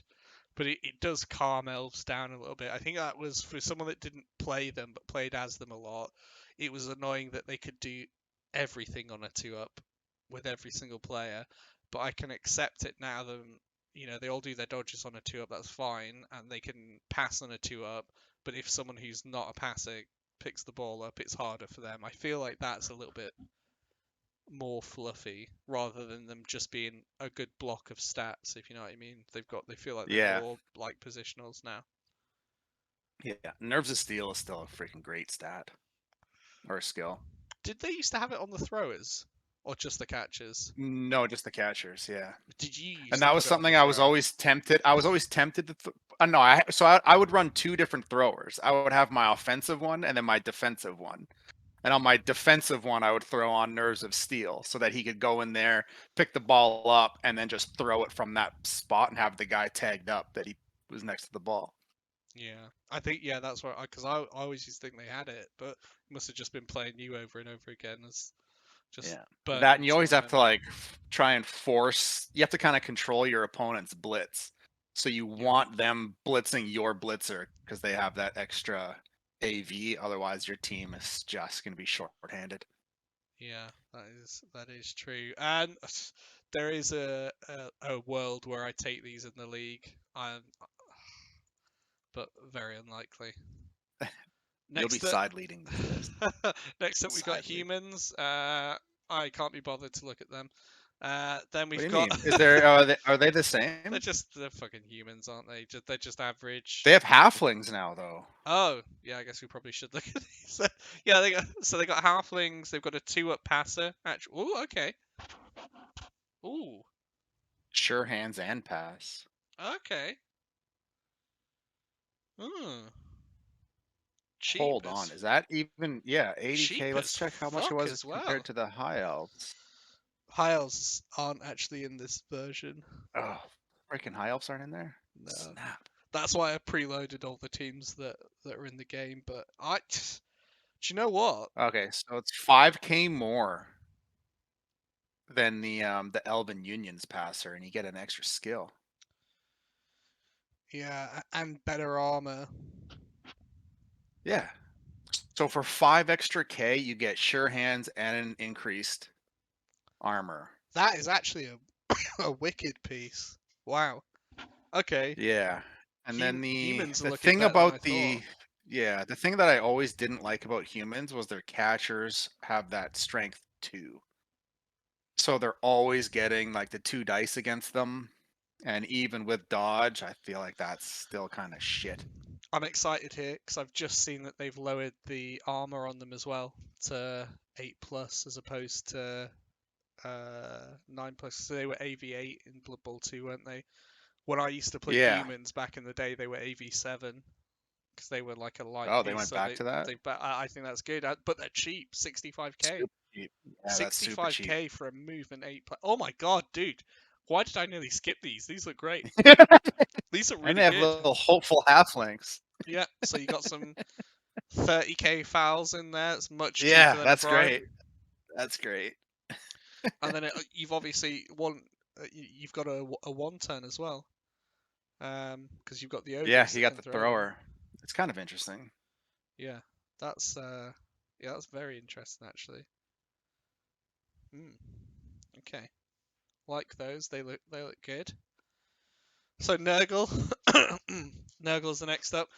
But it does calm elves down a little bit. I think that was for someone that didn't play them but played as them a lot. It was annoying that they could do everything on a 2-up with every single player. But I can accept it now that, you know, they all do their dodges on a 2-up, that's fine, and they can pass on a 2-up. But if someone who's not a passer picks the ball up, it's harder for them. I feel like that's a little bit more fluffy rather than them just being a good block of stats, if you know what I mean. They feel like they're more like positionals now. Yeah, Nerves of Steel is still a freaking great stat or a skill. Did they used to have it on the throwers or just the catchers? No, just the catchers. Yeah. Did you? And that was something I was always tempted. I was always tempted to. No, I would run two different throwers. I would have my offensive one and then my defensive one. And on my defensive one, I would throw on Nerves of Steel so that he could go in there, pick the ball up, and then just throw it from that spot and have the guy tagged up that he was next to the ball. Yeah, I think that's right. Because I always used to think they had it, but must have just been playing you over and over again as just that. And you always have to like try and force. You have to kind of control your opponent's blitz, so you want them blitzing your blitzer because they have that extra AV. Otherwise, your team is just going to be short-handed. Yeah, that is true. And there is a world where I take these in the league. But very unlikely. You'll be side leading this. Next up, we've got humans. I can't be bothered to look at them. Then we've got. Mean? Is there? Are they the same? They're fucking humans, aren't they? They're just average. They have halflings now, though. Oh, yeah. I guess we probably should look at these. Yeah, they got halflings. They've got a 2-up passer. Actually, ooh, okay. Ooh. Sure hands and pass. Okay. Hmm. Hold on, is that even 80k? Let's check how much it was compared to the high elves. High elves aren't actually in this version. Oh, freaking high elves aren't in there? No. Snap. That's why I preloaded all the teams that are in the game. But do you know what? Okay, so it's 5k more than the Elven Unions passer, and you get an extra skill. Yeah, and better armor. Yeah. So for 5 extra K, you get sure hands and an increased armor. That is actually a wicked piece. Wow. Okay. Yeah. And then the thing about the thing that I always didn't like about humans was their catchers have that strength 2. So they're always getting like the 2 dice against them. And even with dodge, I feel like that's still kind of shit. I'm excited here because I've just seen that they've lowered the armor on them as well to 8+ as opposed to 9+. So they were AV8 in Blood Bowl 2, weren't they? When I used to play humans back in the day, they were AV7 because they were like a light. Oh, they went back to that. I think that's good, but they're cheap, 65k. Yeah, 65k for a movement 8. Oh my god, dude! Why did I nearly skip these? These look great. These are really and they have good. Little hopeful halflings. Yeah, so you got some 30k fouls in there. It's much cheaper than that's great. That's great. And then you've obviously you've got a 1-turn as well, because you've got the ogres. Yeah, you got the thrower. It's kind of interesting. Yeah, that's that's very interesting actually. Okay, like those, they look good. So Nurgle, Nurgle's the next up.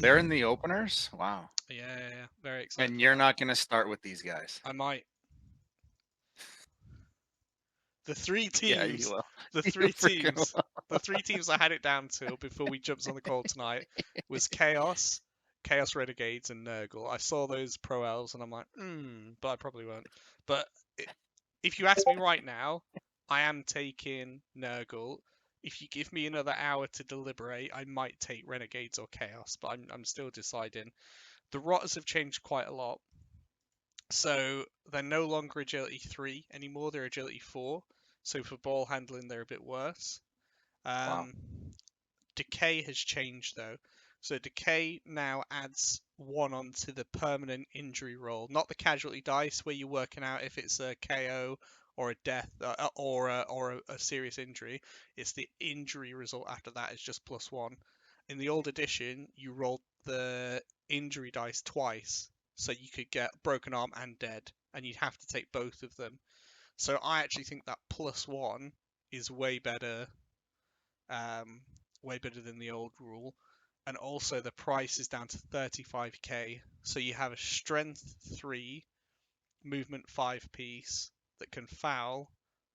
They're in the openers. Wow. Yeah, very excited. And you're not going to start with these guys. I might. The 3 teams. Yeah, you will. The 3 teams. The 3 teams I had it down to before we jumped on the call tonight was Chaos, Chaos Renegades, and Nurgle. I saw those pro elves and I'm like, but I probably won't. But if you ask me right now, I am taking Nurgle. if you give me another hour to deliberate, I might take Renegades or Chaos, but I'm still deciding. The rotters have changed quite a lot. So they're no longer agility 3 anymore, they're agility 4. So for ball handling, they're a bit worse. Wow. Decay has changed though. So decay now adds 1 onto the permanent injury roll, not the casualty dice where you're working out if it's a KO or a death or a serious injury. It's the injury result after that is just +1. In the old edition, you rolled the injury dice twice, so you could get broken arm and dead, and you'd have to take both of them. So I actually think that +1 is way better than the old rule. And also the price is down to 35k. So you have a strength 3, movement 5 piece that can foul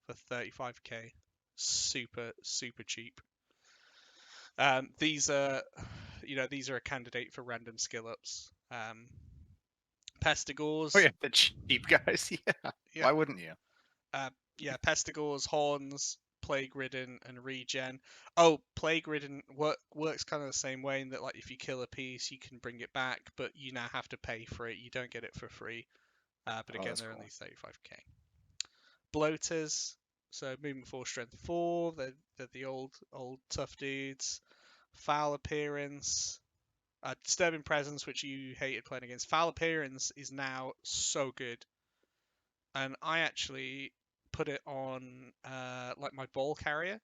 for 35k. Super, super cheap. These are a candidate for random skill ups. Pestigores. Oh yeah, the cheap guys. Yeah. Why wouldn't you? Pestigores, Horns, Plague Ridden, and Regen. Oh, Plague Ridden works kind of the same way in that, like, if you kill a piece, you can bring it back, but you now have to pay for it. You don't get it for free. But again, they're only 35k. Bloaters. So movement 4, strength 4. They're the old tough dudes. Foul appearance. Disturbing presence, which you hated playing against. Foul appearance is now so good. And I actually put it on like my ball carrier.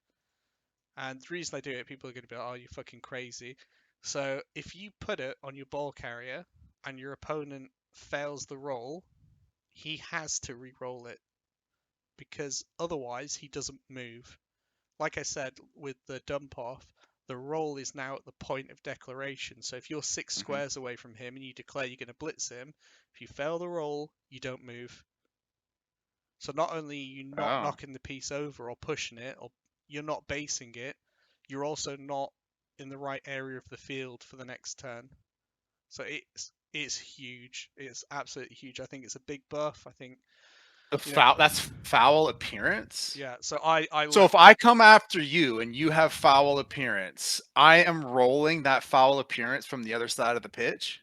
And the reason I do it, people are going to be like, oh, you're fucking crazy. So if you put it on your ball carrier and your opponent fails the roll, he has to re-roll it, because otherwise he doesn't move. Like I said, with the dump off, the roll is now at the point of declaration. So if you're 6 squares away from him and you declare you're going to blitz him, if you fail the roll, you don't move. So not only are you not knocking the piece over or pushing it, or you're not basing it, you're also not in the right area of the field for the next turn. So it's huge. It's absolutely huge. I think it's a big buff. I think that's foul appearance. Yeah. So I So if I come after you and you have foul appearance, I am rolling that foul appearance from the other side of the pitch.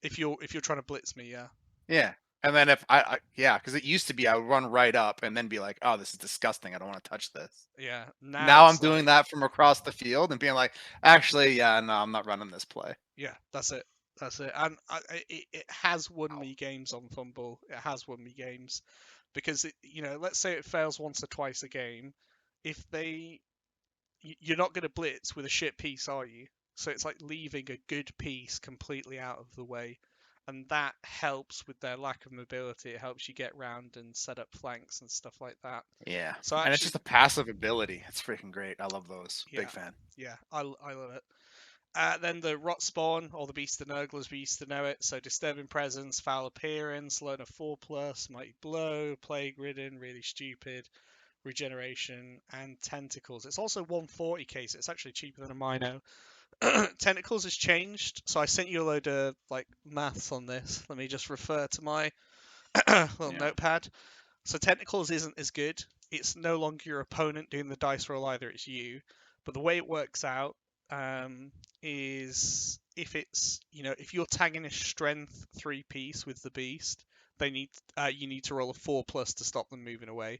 If you're trying to blitz me, yeah. Yeah. And then if because it used to be I would run right up and then be like, oh, this is disgusting. I don't want to touch this. Yeah. Now I'm doing that from across the field and being like, actually, yeah, no, I'm not running this play. Yeah, that's it. And it has won me games on Fumble. It has won me games because let's say it fails once or twice a game. If you're not going to blitz with a shit piece, are you? So it's like leaving a good piece completely out of the way. And that helps with their lack of mobility. It helps you get round and set up flanks and stuff like that. Yeah. So and it's just a passive ability. It's freaking great. I love those. Yeah, big fan. Yeah, I love it. Then the Rot Spawn, or the Beast of Nurgle as we used to know it. So Disturbing Presence, Foul Appearance, Learner 4+, Mighty Blow, Plague Ridden, Really Stupid, Regeneration, and Tentacles. It's also 140k, so it's actually cheaper than a Mino. Tentacles has changed, so I sent you a load of maths on this. Let me just refer to my little notepad. So Tentacles isn't as good. It's no longer your opponent doing the dice roll either, it's you. But the way it works out is if you're tagging a strength 3 piece with the beast, you need to roll a 4+ to stop them moving away.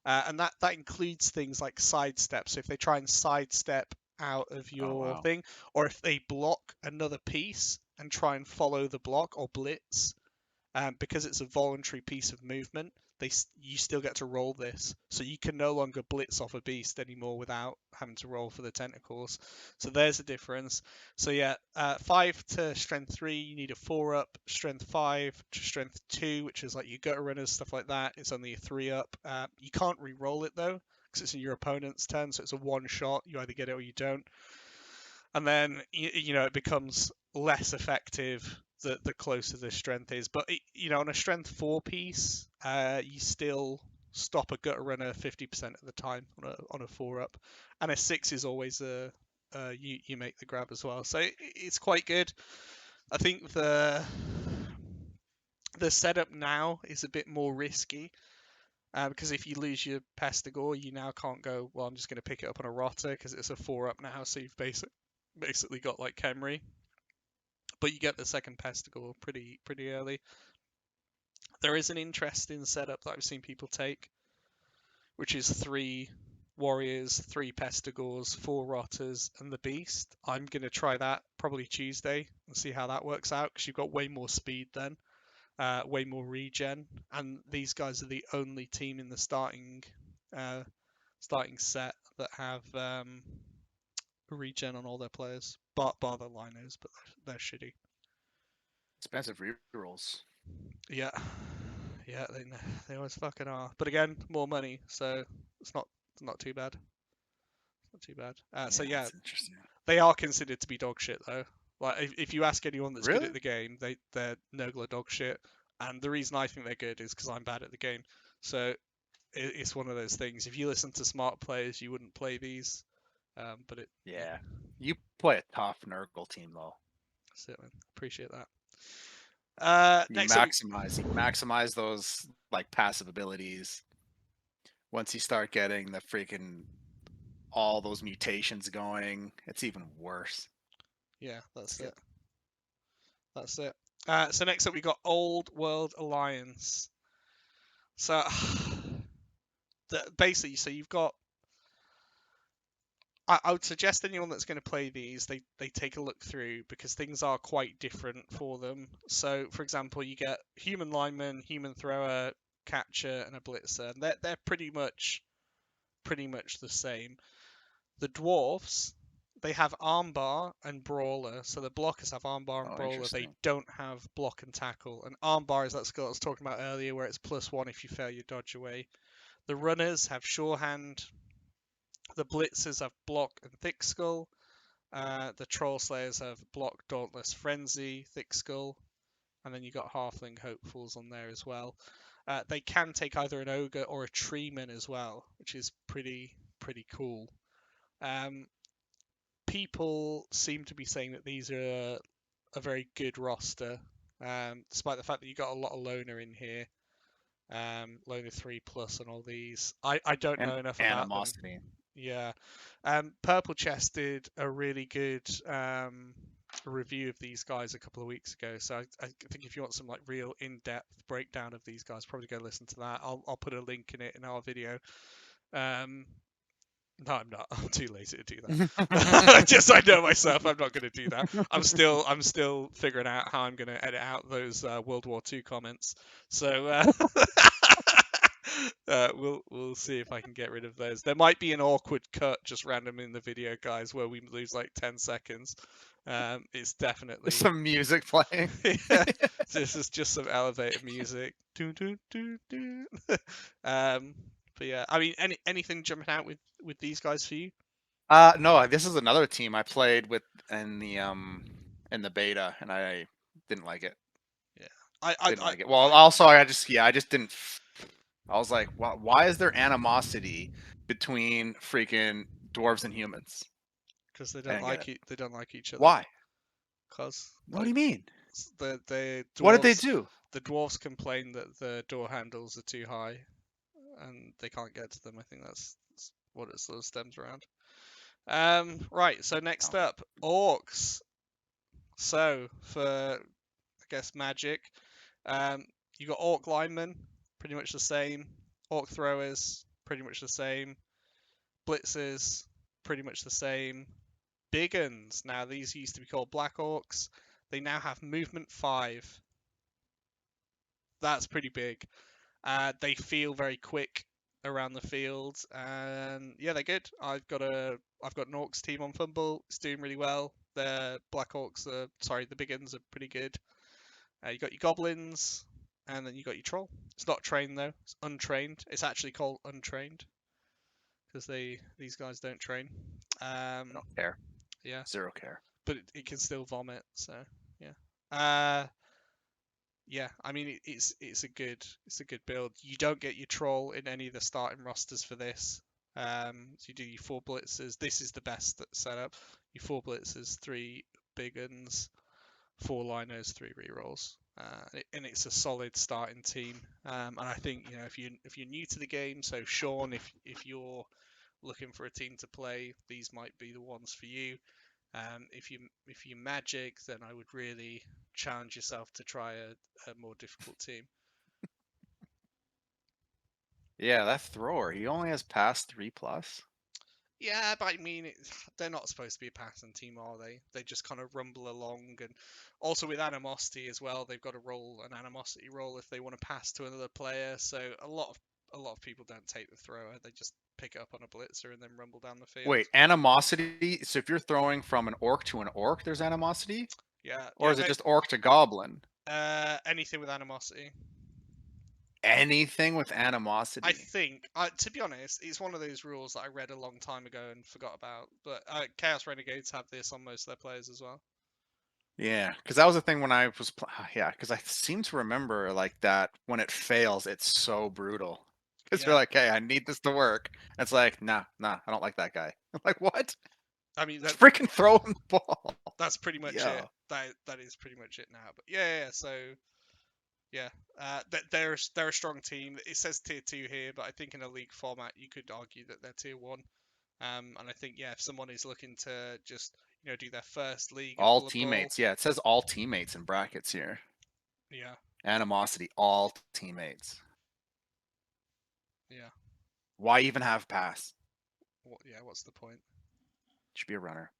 And that includes things like sidestep. So if they try and sidestep out of your thing, or if they block another piece and try and follow the block or blitz, because it's a voluntary piece of movement, you still get to roll this. So you can no longer blitz off a beast anymore without having to roll for the tentacles. So there's a difference. So yeah, 5 to strength 3, you need a 4 up. Strength 5 to strength 2, which is like your gutter runners, stuff like that. It's only a 3 up. You can't re-roll it though, because it's in your opponent's turn. So it's a one shot. You either get it or you don't. And then it becomes less effective the closer the strength is. But on a strength 4 piece, you still stop a gutter runner 50% of the time on a 4 up, and a 6 is always you make the grab as well. So it's quite good. I think the setup now is a bit more risky. Because if you lose your Pestigore, you now can't go, well, I'm just going to pick it up on a Rotter because it's a 4-up now, so you've basically got like Khemri. But you get the second Pestigore pretty early. There is an interesting setup that I've seen people take, which is 3 Warriors, 3 Pestigores, 4 Rotters, and the Beast. I'm going to try that probably Tuesday and see how that works out, because you've got way more speed then. Way more regen, and these guys are the only team in the starting set that have regen on all their players, bar the Linos, but they're shitty. Expensive rerolls. Yeah, they always fucking are. But again, more money, so it's not too bad. Not too bad. So yeah, they are considered to be dog shit though. Like if you ask anyone that's good at the game, they're Nurgler dog shit. And the reason I think they're good is because I'm bad at the game. So it's one of those things. If you listen to smart players, you wouldn't play these. But it. Yeah. You play a tough Nurgle team though. Certainly appreciate that. You maximize those like passive abilities. Once you start getting the freaking all those mutations going, it's even worse. Yeah, that's it. So next up we got Old World Alliance. So basically, so you've got. I would suggest anyone that's going to play these, they take a look through, because things are quite different for them. So, for example, you get human lineman, human thrower, catcher, and a blitzer. And they're pretty much the same. The dwarves, they have armbar and brawler. So the blockers have armbar and brawler. They don't have block and tackle. And armbar is that skill I was talking about earlier, where it's +1 if you fail your dodge away. The runners have sure hand. The blitzers have block and thick skull. The troll slayers have block, dauntless, frenzy, thick skull, and then you got halfling hopefuls on there as well. They can take either an ogre or a treeman as well, which is pretty cool. People seem to be saying that these are a very good roster, despite the fact that you got a lot of loner in here. Loner 3+ and all these. I don't know enough about them. Yeah. Purple Chest did a really good review of these guys a couple of weeks ago. So I think if you want some like real in-depth breakdown of these guys, probably go listen to that. I'll put a link in it in our video. No, I'm not. I'm too lazy to do that. I know myself. I'm not going to do that. I'm still figuring out how I'm going to edit out those World War II comments. So we'll see if I can get rid of those. There might be an awkward cut just random in the video, guys, where we lose like 10 seconds. It's definitely some music playing. Yeah, this is just some elevated music. But yeah, I mean, anything jumping out with these guys for you? No, this is another team I played with in the beta, and I didn't like it. Yeah, I didn't like it. Well, also I just didn't. I was like, why is there animosity between freaking dwarves and humans? Because they don't like it. They don't like each other. Why? Because what do you mean? The dwarves, what did they do? The dwarves complain that the door handles are too high, and they can't get to them. I think that's what it sort of stems around. Right. So next up, orcs. So for I guess magic, you got orc linemen, pretty much the same. Orc throwers, pretty much the same. Blitzers, pretty much the same. Big uns. Now these used to be called black orcs. They now have movement 5. That's pretty big. They feel very quick around the field, and yeah, they're good. I've got an orcs team on Fumble. It's doing really well. The black orcs the big uns are pretty good. You got your goblins, and then you got your troll. It's not trained though. It's untrained. It's actually called untrained because these guys don't train. Don't care. Yeah. Zero care. But it can still vomit. So yeah. Yeah, I mean it's a good build. You don't get your troll in any of the starting rosters for this. So you do your 4 blitzers. This is the best setup. Your 4 blitzers, 3 big uns, 4 linos, 3 rerolls. and it's a solid starting team. And I think if you're new to the game, so Sean, if you're looking for a team to play, these might be the ones for you. If you Magic, then I would really challenge yourself to try a more difficult team. Yeah, that thrower, he only has passed 3+. Yeah, but I mean, they're not supposed to be a passing team, are they? They just kind of rumble along, and also with animosity as well, they've got to roll an animosity roll if they want to pass to another player. So a lot of people don't take the thrower; they just pick it up on a blitzer and then rumble down the field. Wait, animosity? So if you're throwing from an orc to an orc, there's animosity? Yeah, Or is it just orc to goblin? anything with animosity. Anything with I animosity. think, to be honest, it's one of those rules that I read a long time ago and forgot about. But Chaos Renegades have this on most of their players as well. Yeah, because that was the thing when I was, yeah, because I seem to remember like that when it fails, it's so brutal. Because you're Yeah, like, hey, I need this to work. And it's like, nah, I don't like that guy. I'm like, what? I mean Just freaking throw him the ball. that's pretty much Yeah. it. That is pretty much it now. But yeah. So yeah, they're a strong team. It says tier 2 here, but I think in a league format you could argue that they're tier 1. And I think if someone is looking to just do their first league of All Blood Bowl, teammates. Yeah, it says all teammates in brackets here. yeah, Animosity, all teammates. yeah, Why even have pass? what's the point? Should be a runner.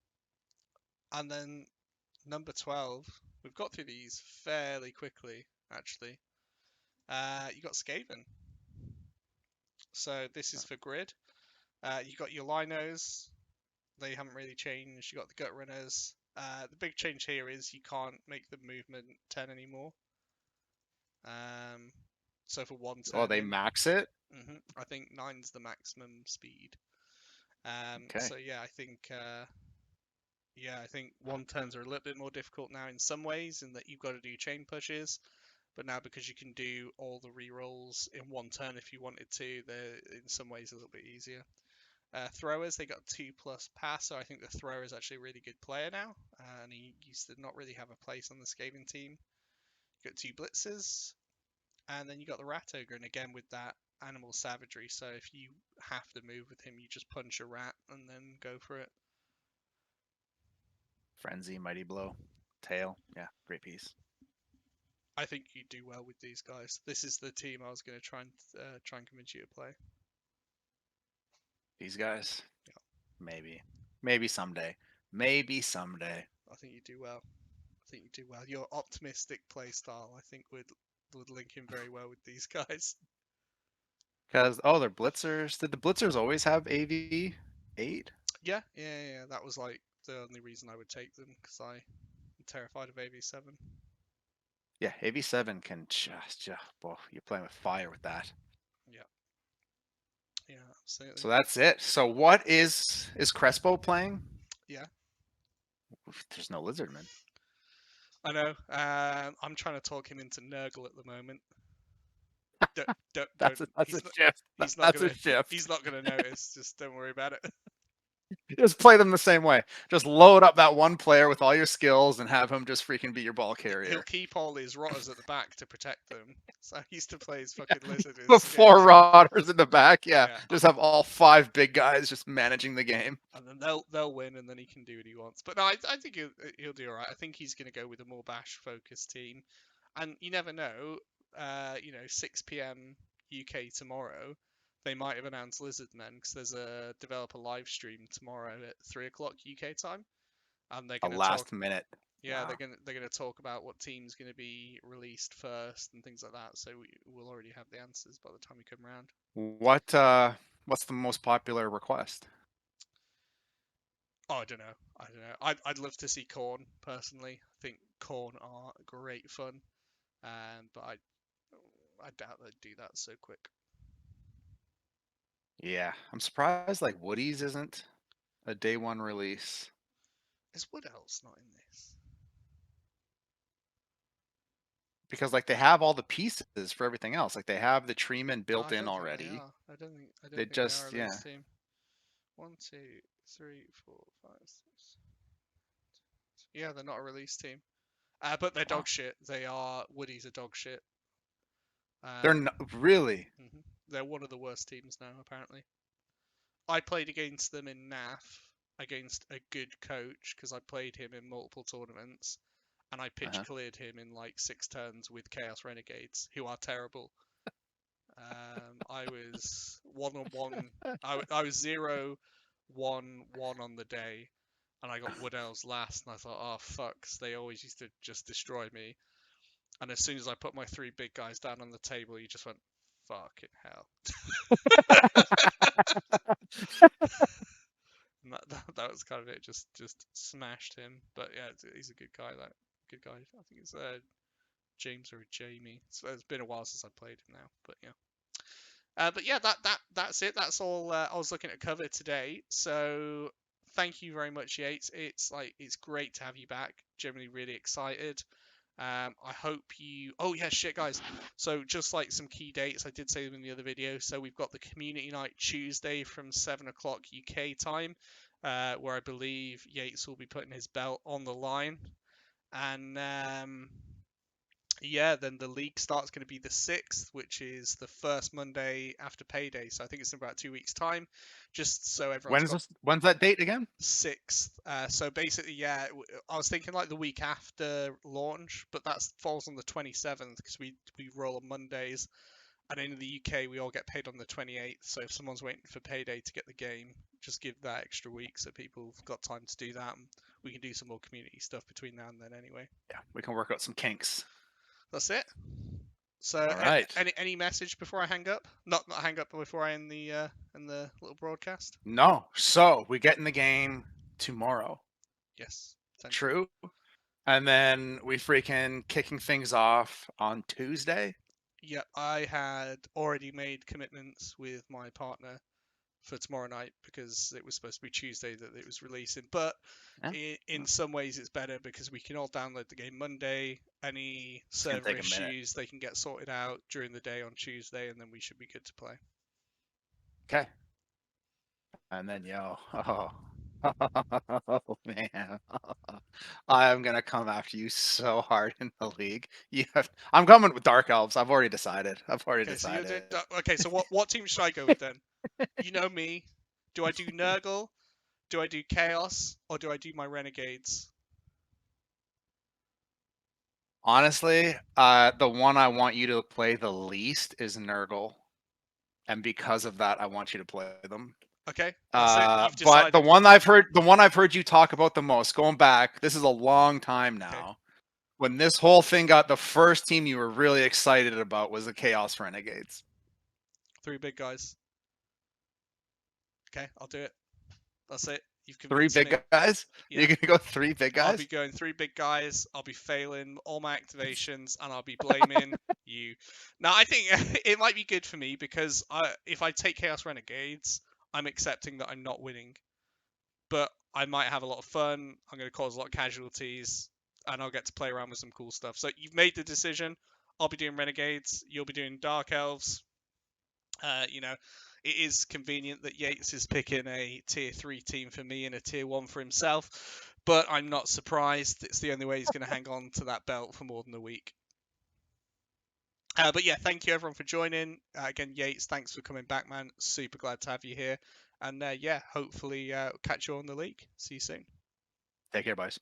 And then number 12, we've got through these fairly quickly actually. You got Skaven. So this is for grid. You got your Linos. They haven't really changed. You got the Gut Runners. The big change here is you can't make the movement 10 anymore. So for one Oh, turn they in, max it? I think 9's the maximum speed. Okay. So I think one turns are a little bit more difficult now in some ways, in that you've got to do chain pushes. But now because you can do all the rerolls in one turn if you wanted to, they're in some ways a little bit easier. Throwers, they got 2+ pass, so I think the thrower is actually a really good player now, and he used to not really have a place on the Skaven team. You got 2 blitzers, and then you got the Rat Ogre, and again with that animal savagery, so if you have to move with him, you just punch a rat and then go for it. Frenzy, Mighty Blow, Tail. Yeah, great piece. I think you do well with these guys. This is the team I was going to try and convince you to play. These guys? Yeah. Maybe someday. Maybe someday. I think you do well. Your optimistic play style, I think, would link in very well with these guys. Because, they're blitzers. Did the blitzers always have AV8? Yeah. That was like the only reason I would take them, because I'm terrified of AV7. Yeah, AV7 can well, you're playing with fire with that. Yeah, absolutely. So that's it. So what is Crespo playing? Yeah. There's no Lizardman. I know. I'm trying to talk him into Nurgle at the moment. That's a shift. That's a shift. He's not gonna notice. Just don't worry about it. Just play them the same way. Just load up that one player with all your skills and have him just freaking be your ball carrier. He'll keep all his rotters at the back to protect them. So he used to play his fucking lizard. The 4 rotters in the back, yeah. Just have all 5 big guys just managing the game. And then they'll win, and then he can do what he wants. But no, I think he'll do all right. I think he's going to go with a more bash focused team, and you never know. 6 p.m. UK tomorrow, they might have announced Lizardmen, because there's a developer live stream tomorrow at 3 o'clock UK time, and they're going to last minute. Yeah, wow. they're gonna talk about what team's going to be released first and things like that. So we'll already have the answers by the time we come around. What's the most popular request? Oh, I don't know. I'd love to see Corn personally. I think Corn are great fun, but I doubt they'd do that so quick. Yeah, I'm surprised like Woody's isn't a day 1 release. Is Wood Elves not in this? Because like they have all the pieces for everything else. Like they have the treeman built in already. I don't think They they are a yeah. release team. 1, 2, 3, 4, 5, 6. Yeah, they're not a release team. But they're dog shit. Woodies are dog shit. They're not, really. Mm-hmm. They're one of the worst teams now, apparently. I played against them in NAF against a good coach because I played him in multiple tournaments, and I pitch cleared him in like 6 turns with Chaos Renegades, who are terrible. I was 1-on-1. I was 0-1-1 on the day, and I got Wood Elves last, and I thought, oh fuck, they always used to just destroy me. And as soon as I put my 3 big guys down on the table, he just went, fucking hell. And that was kind of it. Just smashed him. But yeah, he's a good guy. Good guy. I think it's James or Jamie. So it's been a while since I played him now. But yeah. But yeah, that's it. That's all I was looking to cover today. So thank you very much, Yates. It's great to have you back. Generally really excited. I hope you. Oh yeah, shit, guys. So just like some key dates, I did say them in the other video. So we've got the community night Tuesday from 7 o'clock UK time, where I believe Yates will be putting his belt on the line, and yeah, then the league start's going to be the 6th, which is the first Monday after payday. So I think it's in about 2 weeks' time. Just so everyone's When's that date again? 6th. So basically, yeah, I was thinking like the week after launch, but that falls on the 27th because we roll on Mondays, and in the UK we all get paid on the 28th. So if someone's waiting for payday to get the game, just give that extra week so people have got time to do that. And we can do some more community stuff between now and then anyway. Yeah, we can work out some kinks. That's it. So, all right. Any message before I hang up? Not hang up, but before I end the little broadcast. No. So we get in the game tomorrow. Yes. True. And then we freaking kicking things off on Tuesday. Yeah, I had already made commitments with my partner for tomorrow night because it was supposed to be Tuesday that it was releasing. But in some ways it's better because we can all download the game Monday. Any server issues they can get sorted out during the day on Tuesday, and then we should be good to play. Okay. And then oh man, I'm gonna come after you so hard in the league. I'm coming with Dark Elves. I've already decided. So what team should I go with then? You know me. Do I do Nurgle? Do I do Chaos? Or do I do my Renegades? Honestly, the one I want you to play the least is Nurgle, and because of that, I want you to play them. Okay. But the one I've heard you talk about the most, going back, this is a long time now. Okay. When this whole thing got, the first team you were really excited about was the Chaos Renegades. 3 big guys. Okay, I'll do it. That's it. You've 3 big guys? Yeah. You're gonna go 3 big guys? I'll be going 3 big guys. I'll be failing all my activations, and I'll be blaming you. Now, I think it might be good for me because if I take Chaos Renegades, I'm accepting that I'm not winning. But I might have a lot of fun. I'm going to cause a lot of casualties, and I'll get to play around with some cool stuff. So you've made the decision. I'll be doing Renegades. You'll be doing Dark Elves. It is convenient that Yates is picking a tier 3 team for me and a tier 1 for himself, but I'm not surprised. It's the only way he's going to hang on to that belt for more than a week. But yeah, thank you everyone for joining. Again, Yates, thanks for coming back, man. Super glad to have you here. And yeah, hopefully catch you on the league. See you soon. Take care, boys.